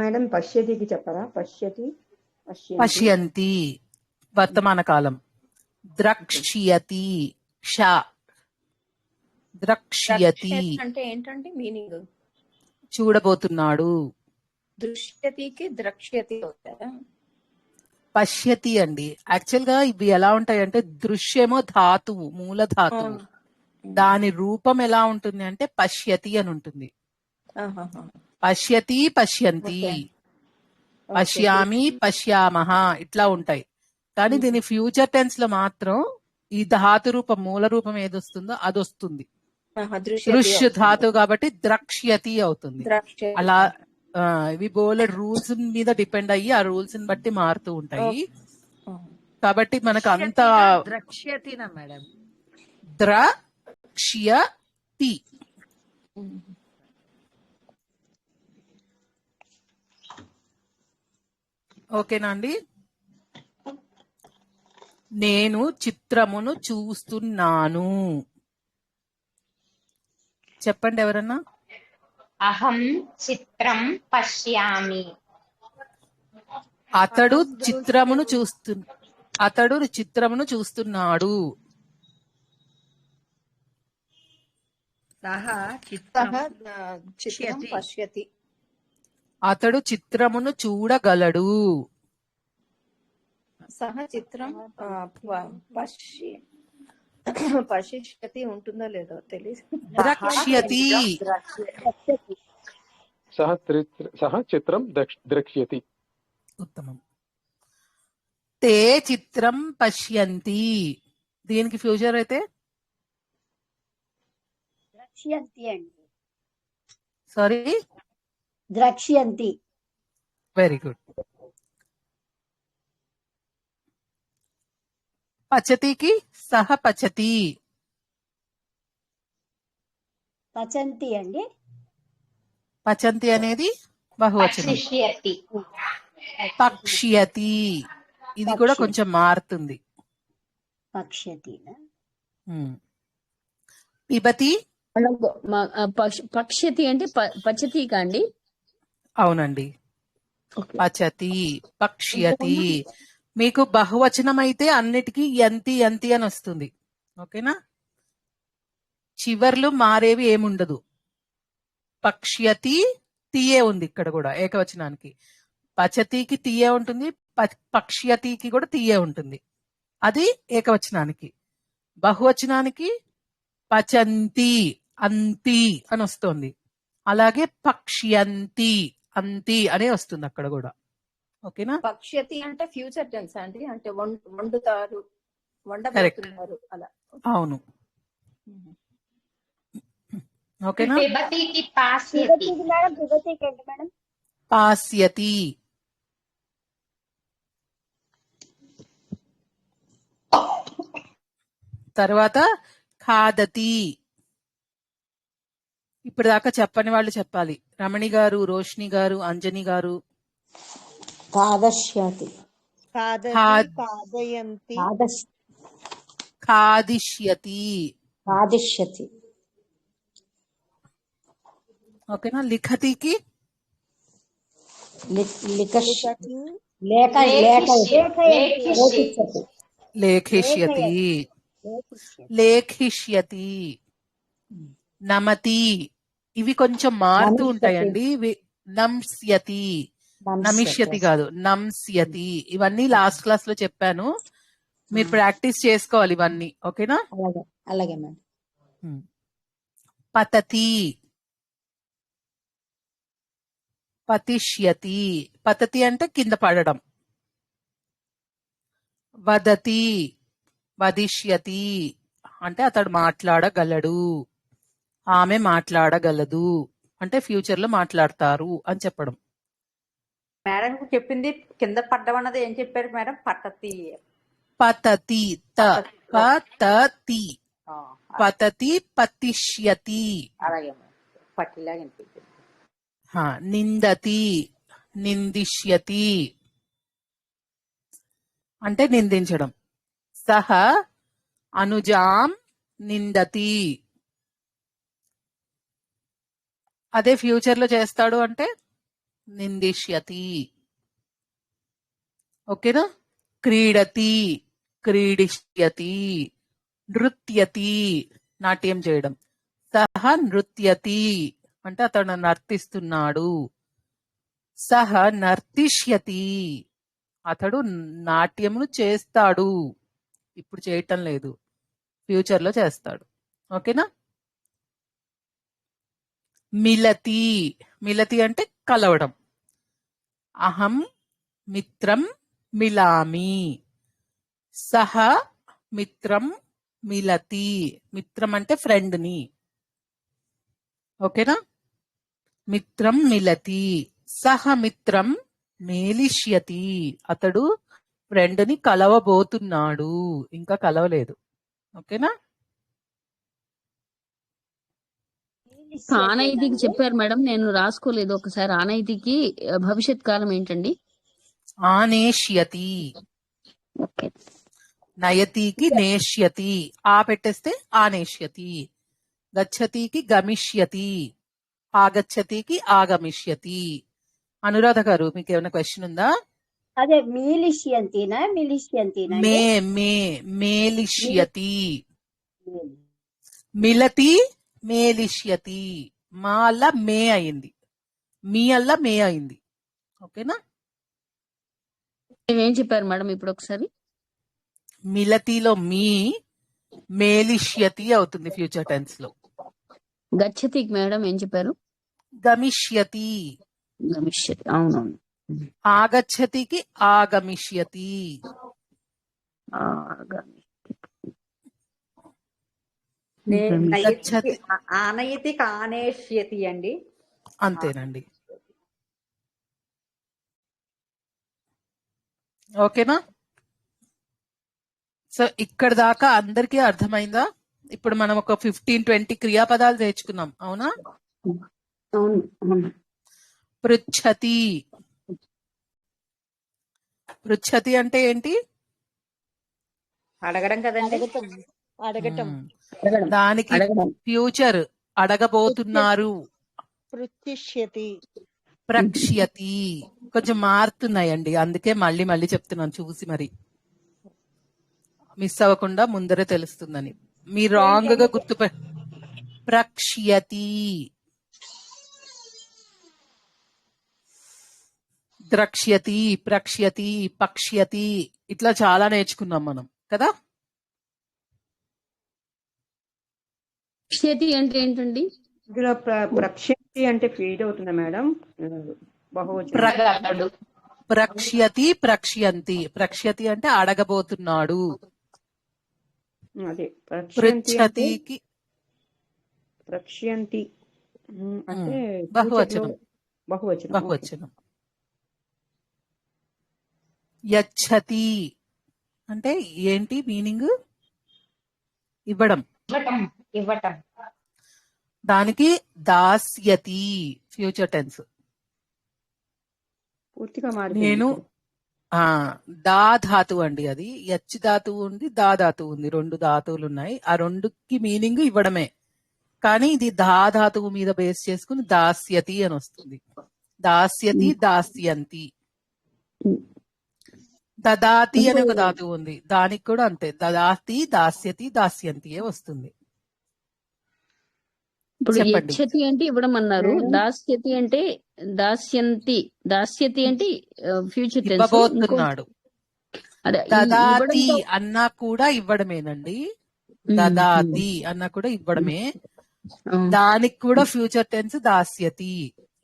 మేడం పశ్యతికి చెప్పరా? పశ్యతి, పశ్యంతి వర్తమాన కాలం. ద్రక్ష్యతి, క్ష. ద్రక్ష్యతి అంటే ఏంటంటే మీనింగ్? చూడబోతున్నాడు. దృశ్యతికి ద్రక్ష్యతి అవుతారా? పశ్యతి అండి. యాక్చువల్ గా ఇవి ఎలా ఉంటాయంటే, దృశ్యమో ధాతువు, మూల ధాతువు. దాని రూపం ఎలా ఉంటుంది అంటే పశ్యతి అని ఉంటుంది. పశ్యతి, పశ్యంతి, పశ్యామి, పశ్యామహ ఇట్లా ఉంటాయి. కానీ దీని ఫ్యూచర్ టెన్స్ లో మాత్రం ఈ ధాతు రూపం, మూల రూపం ఏది వస్తుందో అది వస్తుంది. దృశ్య ధాతు కాబట్టి ద్రక్ష్యతి అవుతుంది. అలా ఇవి బోలెడ్ రూల్స్ మీద డిపెండ్ అయ్యి ఆ రూల్స్ ని బట్టి మారుతూ ఉంటాయి. కాబట్టి మనకు అంత ద్రక్ష్యతినా మేడం? ద్రక్ష్యతి. ఓకేనా అండి? నేను చిత్రమును చూస్తున్నాను. చెప్పండి ఎవరన్నా. అహం చిత్రం పశ్యామి. అతడు చిత్రమును చూస్తున్నాడు. పశ్యతి. అతడు చిత్రమును చూడగలడు. సహ చిత్రం పశ్యతి ఉంటుందో లేదో తెలియదు. ద్రక్ష్యతి. సహ చిత్రం ద్రక్ష్యతి. ఉత్తమం. తే చిత్రం పశ్యంతి. దీనికి ఫ్యూచర్ అయితే ద్రక్ష్యంతి అండి. సారీ, ద్రక్ష్యంతి. Very good. పచతికి సహ పచతి. పచంతి అండి. పచంతి అనేది బహువచనం. పక్షిష్యతి. పక్ష్యతి ఇది కూడా కొంచెం మారుతుంది. పక్ష్యతినా? పిబతి పక్ష్యతి అంటే పచతి అండి. అవునండి, పచతి పక్ష్యతి. మీకు బహువచనం అయితే అన్నిటికీ యంతి యంతి అని వస్తుంది. ఓకేనా, చివర్లు మారేవి ఏముండదు. పక్ష్యతి తీయే ఉంది ఇక్కడ కూడా ఏకవచనానికి. పచతికి తీయే ఉంటుంది, పక్ష్యతికి కూడా తీయే ఉంటుంది. అది ఏకవచనానికి. బహువచనానికి పచంతి అంతి అని వస్తుంది. అలాగే పక్ష్యంతి అంతి అనే వస్తుంది అక్కడ కూడా. ఓకేనా, పక్ష్యతి అంటే ఫ్యూచర్ టెన్స్ అండి, అంటే వండుతారు, వండబోతున్నారు అలా. అవును, ఓకేనా. పిబతికి పాస్యతి. మేడం పిబతికి ఏంటి మేడం? పాస్యతి. తర్వాత ఖాదతి. ఇప్పుడు దాకా చెప్పని వాళ్ళు చెప్పాలి. రమణి గారు, రోష్ని గారు, అంజని గారు. ఖాదశ్యతి. ఖాదయంతి. ఖాదిష్యతి. ఖాదిష్యతి. ఓకేనా. లిఖతికి లేఖిష్యతి. లేఖిష్యతి. నమతి. ఇవి కొంచెం మారుతూ ఉంటాయండి. నంస్యతి, నమిష్యతి కాదు, నంస్యతి. ఇవన్నీ లాస్ట్ క్లాస్ లో చెప్పాను, మీరు ప్రాక్టీస్ చేసుకోవాలి ఇవన్నీ. ఓకేనా. అలాగే మేడం. పతతి. పతిష్యతి. పతతి అంటే కింద పడడం. వదతి. వదిష్యతి అంటే అతడు మాట్లాడగలడు, ఆమె మాట్లాడగలదు అంటే ఫ్యూచర్ లో మాట్లాడతారు అని చెప్పడం. మేడం చెప్పింది కింద పడ్డం అన్నది ఏం చెప్పారు మేడం? పట్టతి. పతతి. పతతి. పతతి పతిష్యతి. అలాగే పట్టిలాగా అనిపించింది. నిందతి. నిందిష్యతి అంటే నిందించడం. సహ అనుజాం నిందతి. అదే ఫ్యూచర్ లో చేస్తాడు అంటే నిందిష్యతి. ఓకేనా. క్రీడతి. క్రీడిష్యతి. నృత్యతి నాట్యం చేయడం. సహ నృత్యతి అంటే అతడు నర్తిస్తున్నాడు. సహ నర్తిష్యతి అతడు నాట్యమును చేస్తాడు, ఇప్పుడు చేయటం లేదు, ఫ్యూచర్ లో చేస్తాడు. ఓకేనా. మిలతి. మిలతి అంటే కలవడం. అహం మిత్రం మిలామి. సహ మిత్రం మిలతి. మిత్రం అంటే ఫ్రెండ్ ని. ఓకేనా. మిత్రం మిలతి. సహ మిత్రం మేలిష్యతి అతడు ఫ్రెండ్ ని కలవబోతున్నాడు, ఇంకా కలవలేదు. ఓకేనా. ఆనయితికి చెప్పారు మేడం, నేను రాసుకోలేదు ఒకసారి. ఆనయితికి భవిష్యత్ కాలం ఏంటండి? ఆనేష్యతి. ఓకే. నయతికి నేష్యతి, ఆ పెట్టేస్తే ఆనేష్యతి. గచ్చతికి గమిష్యతి, ఆగచ్చతికి ఆగమిష్యతి. అనురాధ గారు మీకు ఏమైనా క్వశ్చన్ ఉందా? అదే మీలిష్యంతినా మిలిష్యంతినా? మేలిష్యతి. మిలతి మేలిష్యతి. మా అల్లా మే అయింది, మీ అల్లా మే అయింది. ఓకేనా. ఏం చెప్పారు మేడం ఇప్పుడు ఒకసారి? మిలతిలో మీ, మేలిష్యతి అవుతుంది ఫ్యూచర్ టెన్స్ లో. గచ్చతికి మేడం ఏం చెప్పారు? గమిష్యతి. గమిష్యతి, అవునవును. ఆగచ్చతికి ఆగమిష్యతి. ఆనయతికి ఆనేష్యతి అండి. అంతేనండి. ఓకేనా. సో ఇక్కడ దాకా అందరికీ అర్థమైందా? ఇప్పుడు మనం ఒక 15-20 క్రియాపదాలు నేర్చుకున్నాం, అవునా? అవును అవును. పృచ్ఛతి. పృచ్ఛతి అంటే ఏంటి? అడగడం కదండి. అడగటం. ఉమ్, దానికి ఫ్యూచర్ అడగబోతున్నారు. పృచ్ఛిష్యతి. ప్రక్ష్యతి. కొంచెం మారుతున్నాయండి, అందుకే మళ్ళీ మళ్ళీ చెప్తున్నాను చూసి, మరి మిస్ అవ్వకుండా ముందరే తెలుస్తుందని. మీరు రాంగ్ గా ప్రక్ష్యతి. ద్రక్ష్యతి, ప్రక్ష్యతి, పక్ష్యతి, ఇట్లా చాలా నేర్చుకున్నాం మనం కదా. క్షతి అంటే ఏంటండి? ఇందులో ప్రక్షతి అంటే ఫీడ్ అవుతుందా మేడం? బహువచనం. ప్రక్ష్యతి, ప్రక్ష్యంతి. ప్రక్ష్యతి అంటే అడగబోతున్నాడు. అదే పృచ్ఛతికి ప్రక్ష్యంతి అంటే బహువచనం. బహువచనం. బహువచనం. యచ్చతి అంటే ఏంటి మీనింగ్? ఇవ్వడం. ఇవ్వటం. దానికి దాస్యతి, ఫ్యూచర్ టెన్స్. పూర్తిగా నేను దా ధాతువు అండి, అది యచ్ ధాతువు ఉంది, దా ధాతువు ఉంది, 2 ధాతువులు ఉన్నాయి. ఆ రెండుకి మీనింగ్ ఇవ్వడమే, కానీ ఇది దా ధాతువు మీద బేస్ చేసుకుని దాస్యతి అని వస్తుంది. దాస్యతి, దాస్యంతి. దదాతి అని ఒక ధాతువు ఉంది, దానికి కూడా అంతే, దదాతి, దాస్యతి, దాస్యంతి వస్తుంది. ఇప్పుడు యచ్చతి అంటే ఇవ్వడం అన్నారు, దాస్యతి అంటే దాస్యంతి. దాస్యతి అంటే ఫ్యూచర్ టెన్స్. ఇవ్వబోతున్నాడు. దదాతి అన్నా కూడా ఇవ్వడమేనండి. దదాతి అన్నా కూడా ఇవ్వడమే, దానికి కూడా ఫ్యూచర్ టెన్స్ దాస్యతి.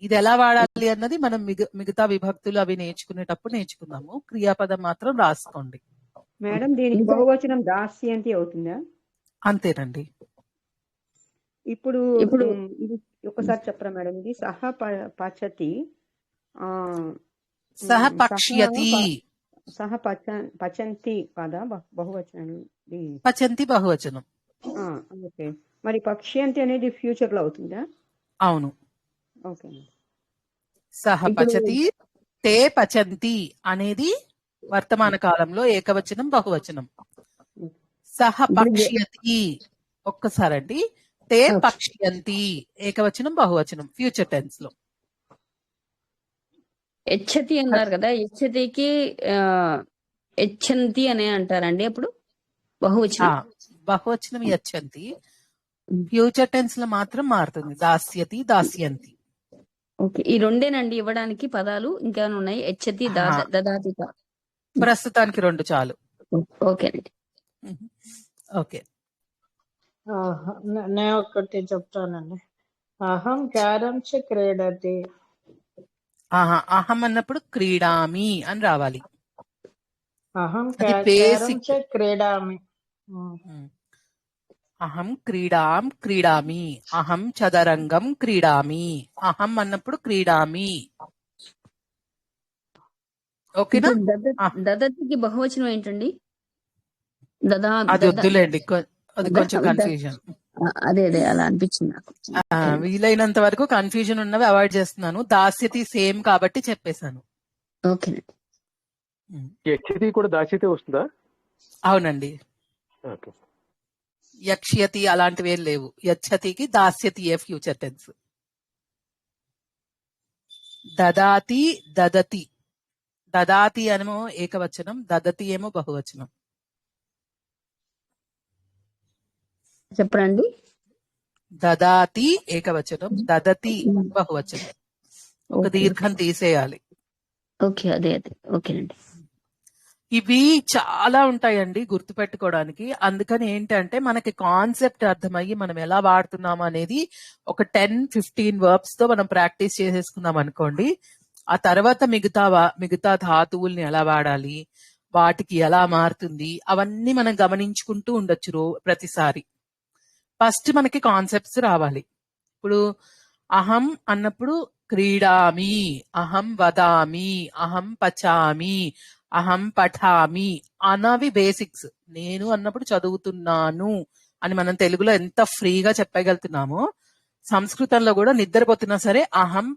ఇది ఎలా వాడాలి అన్నది మనం మిగతా విభక్తులు అవి నేర్చుకునేటప్పుడు నేర్చుకున్నాము. క్రియాపదం మాత్రం రాసుకోండి మేడం. దీనికి బహువచనం దాస్యంతి అవుతుందా? అంతేనండి. ఇప్పుడు ఇది ఒకసారి చెప్పరా మేడం? ఇది సహ పచతి, సహ పక్ష్యతి, సహ పచంతి కాదా బహువచనం? పచంతి బహువచనం. ఓకే. మరి పక్ష్యంతి అనేది ఫ్యూచర్ లో అవుతుందా? అవును. ఓకే. సహ పచతి, తే పచంతి అనేది వర్తమాన కాలంలో ఏకవచనం బహువచనం. సహ పక్ష్యతి ఒక్కసారండి, తే పక్ష్యంతి ఏకవచనం బహువచనం ఫ్యూచర్ టెన్స్ లో. యచ్చతి అన్నారు కదా, యచ్చతికి యచ్చంతి అనే అంటారండి అప్పుడు బహువచనం. బహువచనం యచ్చంతి, ఫ్యూచర్ టెన్స్ లో మాత్రం మారుతుంది, దాస్యతి, దాస్యంతి. ఓకే, ఈ రెండేనండి ఇవ్వడానికి పదాలు, ఇంకా ఉన్నాయి యచ్చతి, దదాతి. ప్రస్తుతానికి 2 చాలు. ఓకేనండి. ఓకే, నేను ఒకటి చెప్తానండి. అహం క్యారమ్స్ క్రీడతి. అహం అన్నప్పుడు క్రీడామి అని రావాలి. అహం అది బేసిక్. క్రీడామి. అహం క్రీడాం క్రీడామి, అహం చదరంగం క్రీడామి. అహం అన్నప్పుడు క్రీడామి. ఓకేనా? దదతికి బహువచనం ఏంటండి? అది వద్దులేండి, అది కొంచెం కన్ఫ్యూజన్. అదే అలా అనిపించింది నాకు. వీలైనంత వరకు కన్ఫ్యూజన్ ఉన్నవి అవాయిడ్ చేస్తున్నాను. దాస్యతి సేమ్ కాబట్టి చెప్పేశాను. ఓకేనండి. యక్షతి కూడా దాస్యతి వస్తుందా? అవునండి. యక్ష్యతి అలాంటివి ఏం లేవు. యచ్చతికి దాస్యతి ఏ ఫ్యూచర్ టెన్స్. దదాతి, దదతి. దదాతి ఏమో ఏకవచనం, దదతి ఏమో బహువచనం. చెప్పండి. దదాతి ఏకవచనం, దదతి బహువచనం. ఒక దీర్ఘం తీసేయాలి. ఓకే, అదే ఓకేనండి. ఇవి చాలా ఉంటాయండి గుర్తుపెట్టుకోవడానికి. అందుకని ఏంటంటే మనకి కాన్సెప్ట్ అర్థమయ్యి మనం ఎలా వాడుతున్నాము అనేది ఒక 10-15 వర్బ్స్ తో మనం ప్రాక్టీస్ చేసేసుకున్నాం అనుకోండి. ఆ తర్వాత మిగతా ధాతువుల్ని ఎలా వాడాలి, వాటికి ఎలా మారుతుంది, అవన్నీ మనం గమనించుకుంటూ ఉండొచ్చు ప్రతిసారి. ఫస్ట్ మనకి కాన్సెప్ట్స్ రావాలి. ఇప్పుడు అహం అన్నప్పుడు క్రీడామి, అహం వదామి, అహం పచామి, అహం పఠామి అన్నవి బేసిక్స్. నేను అన్నప్పుడు చదువుతున్నాను అని మనం తెలుగులో ఎంత ఫ్రీగా చెప్పగలుగుతున్నామో సంస్కృతంలో కూడా నిద్రపోతున్నా సరే అహం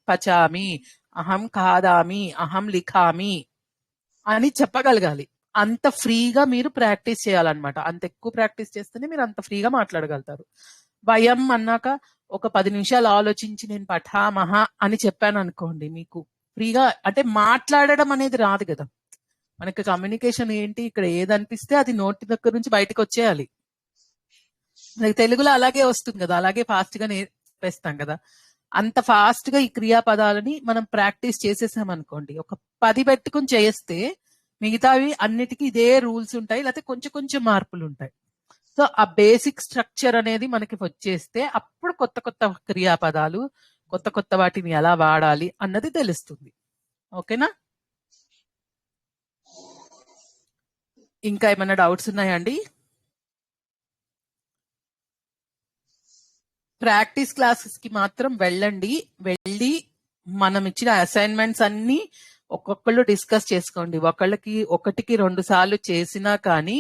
పచామి, అహం ఖాదామి, అహం లిఖామి అని చెప్పగలగాలి. అంత ఫ్రీగా మీరు ప్రాక్టీస్ చేయాలన్నమాట. అంత ఎక్కువ ప్రాక్టీస్ చేస్తేనే మీరు అంత ఫ్రీగా మాట్లాడగలుగుతారు. వయం అన్నాక ఒక 10 నిమిషాలు ఆలోచించి నేను పఠామహ అని చెప్పాను అనుకోండి, మీకు ఫ్రీగా అంటే మాట్లాడడం అనేది రాదు కదా. మనకి కమ్యూనికేషన్ ఏంటి, ఇక్కడ ఏదనిపిస్తే అది నోటి దగ్గర నుంచి బయటకు వచ్చేయాలి. మనకి తెలుగులో అలాగే వస్తుంది కదా, అలాగే ఫాస్ట్ గా నేర్పేస్తాం కదా. అంత ఫాస్ట్ గా ఈ క్రియాపదాలని మనం ప్రాక్టీస్ చేసేసాం అనుకోండి, ఒక 10 పెట్టుకుని చేస్తే మిగతావి అన్నిటికీ ఇదే రూల్స్ ఉంటాయి, లేకపోతే కొంచెం కొంచెం మార్పులు ఉంటాయి. సో ఆ బేసిక్ స్ట్రక్చర్ అనేది మనకి వచ్చేస్తే అప్పుడు కొత్త కొత్త క్రియాపదాలు, కొత్త కొత్త వాటిని ఎలా వాడాలి అన్నది తెలుస్తుంది. ఓకేనా? ఇంకా ఏమైనా డౌట్స్ ఉన్నాయండి? ప్రాక్టీస్ క్లాసెస్ కి మాత్రం వెళ్ళి మనం ఇచ్చిన అసైన్మెంట్స్ అన్ని ఒక్కొక్కళ్ళు డిస్కస్ చేసుకోండి. ఒకటికి 2 సార్లు చేసినా కానీ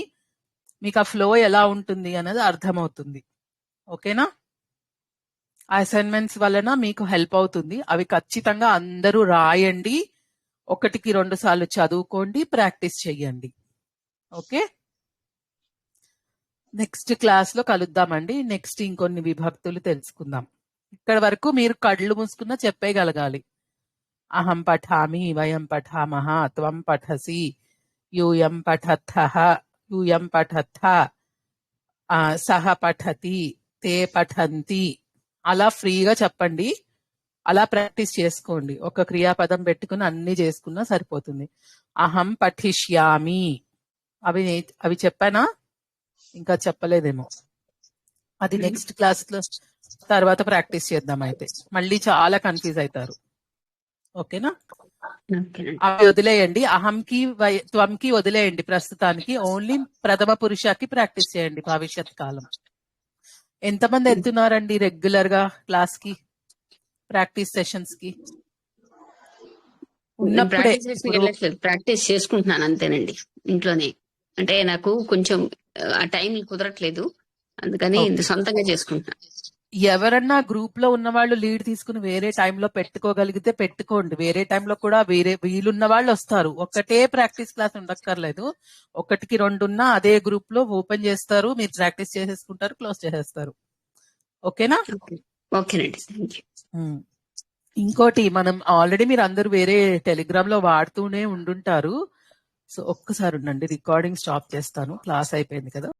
మీకు ఆ ఫ్లో ఎలా ఉంటుంది అనేది అర్థమవుతుంది. ఓకేనా? ఆ అసైన్మెంట్స్ వలన మీకు హెల్ప్ అవుతుంది. అవి ఖచ్చితంగా అందరూ రాయండి, 1కి 2 సార్లు చదువుకోండి, ప్రాక్టీస్ చెయ్యండి. ఓకే, నెక్స్ట్ క్లాస్ లో కలుద్దామండి. నెక్స్ట్ ఇంకొన్ని విభక్తులు తెలుసుకుందాం. ఇక్కడ వరకు మీరు కళ్ళు మూసుకున్న చెప్పేయగలగాలి. అహం పఠామి, వయం పఠామహ, త్వం పఠసి, యూయం పఠథః, యూయం పఠథ, సహ పఠతి, తే పఠంతి. అలా ఫ్రీగా చెప్పండి, అలా ప్రాక్టీస్ చేసుకోండి. ఒక క్రియాపదం పెట్టుకుని అన్ని చేసుకున్నా సరిపోతుంది. అహం పఠిష్యామి అవి చెప్పానా? ఇంకా చెప్పలేదేమో. అది నెక్స్ట్ క్లాస్ లో తర్వాత ప్రాక్టీస్ చేద్దాం. అయితే మళ్ళీ చాలా కన్ఫ్యూజ్ అవుతారు. ఓకేనా? అవి వదిలేయండి, అహంకి త్వంకి వదిలేయండి ప్రస్తుతానికి. ఓన్లీ ప్రథమ పురుషకి ప్రాక్టీస్ చేయండి భవిష్యత్ కాలం. ఎంతమంది వెళ్తున్నారండి రెగ్యులర్ గా క్లాస్ కి, ప్రాక్టీస్ సెషన్స్ కి? ఉన్నప్పుడే ప్రాక్టీస్ చేసుకుంటున్నాను అంతేనండి ఇంట్లోనే. అంటే నాకు కొంచెం ఆ టైం కుదరట్లేదు, అందుకని సొంతంగా చేసుకుంటున్నా. ఎవరన్నా గ్రూప్ లో ఉన్న వాళ్ళు లీడ్ తీసుకుని వేరే టైంలో పెట్టుకోగలిగితే పెట్టుకోండి. వేరే టైంలో కూడా వీలున్న వాళ్ళు వస్తారు. ఒకటే ప్రాక్టీస్ క్లాస్ ఉండక్కర్లేదు, 1కి 2 ఉన్నా అదే గ్రూప్ లో ఓపెన్ చేస్తారు, మీరు ప్రాక్టీస్ చేసేసుకుంటారు, క్లోజ్ చేసేస్తారు. ఓకేనా? ఓకేనండి, థ్యాంక్ యూ. ఇంకోటి, మనం ఆల్రెడీ మీరు అందరూ వేరే టెలిగ్రామ్ లో వాడుతూనే ఉండుంటారు. సో ఒక్కసారి ఉండండి, రికార్డింగ్ స్టాప్ చేస్తాను, క్లాస్ అయిపోయింది కదా.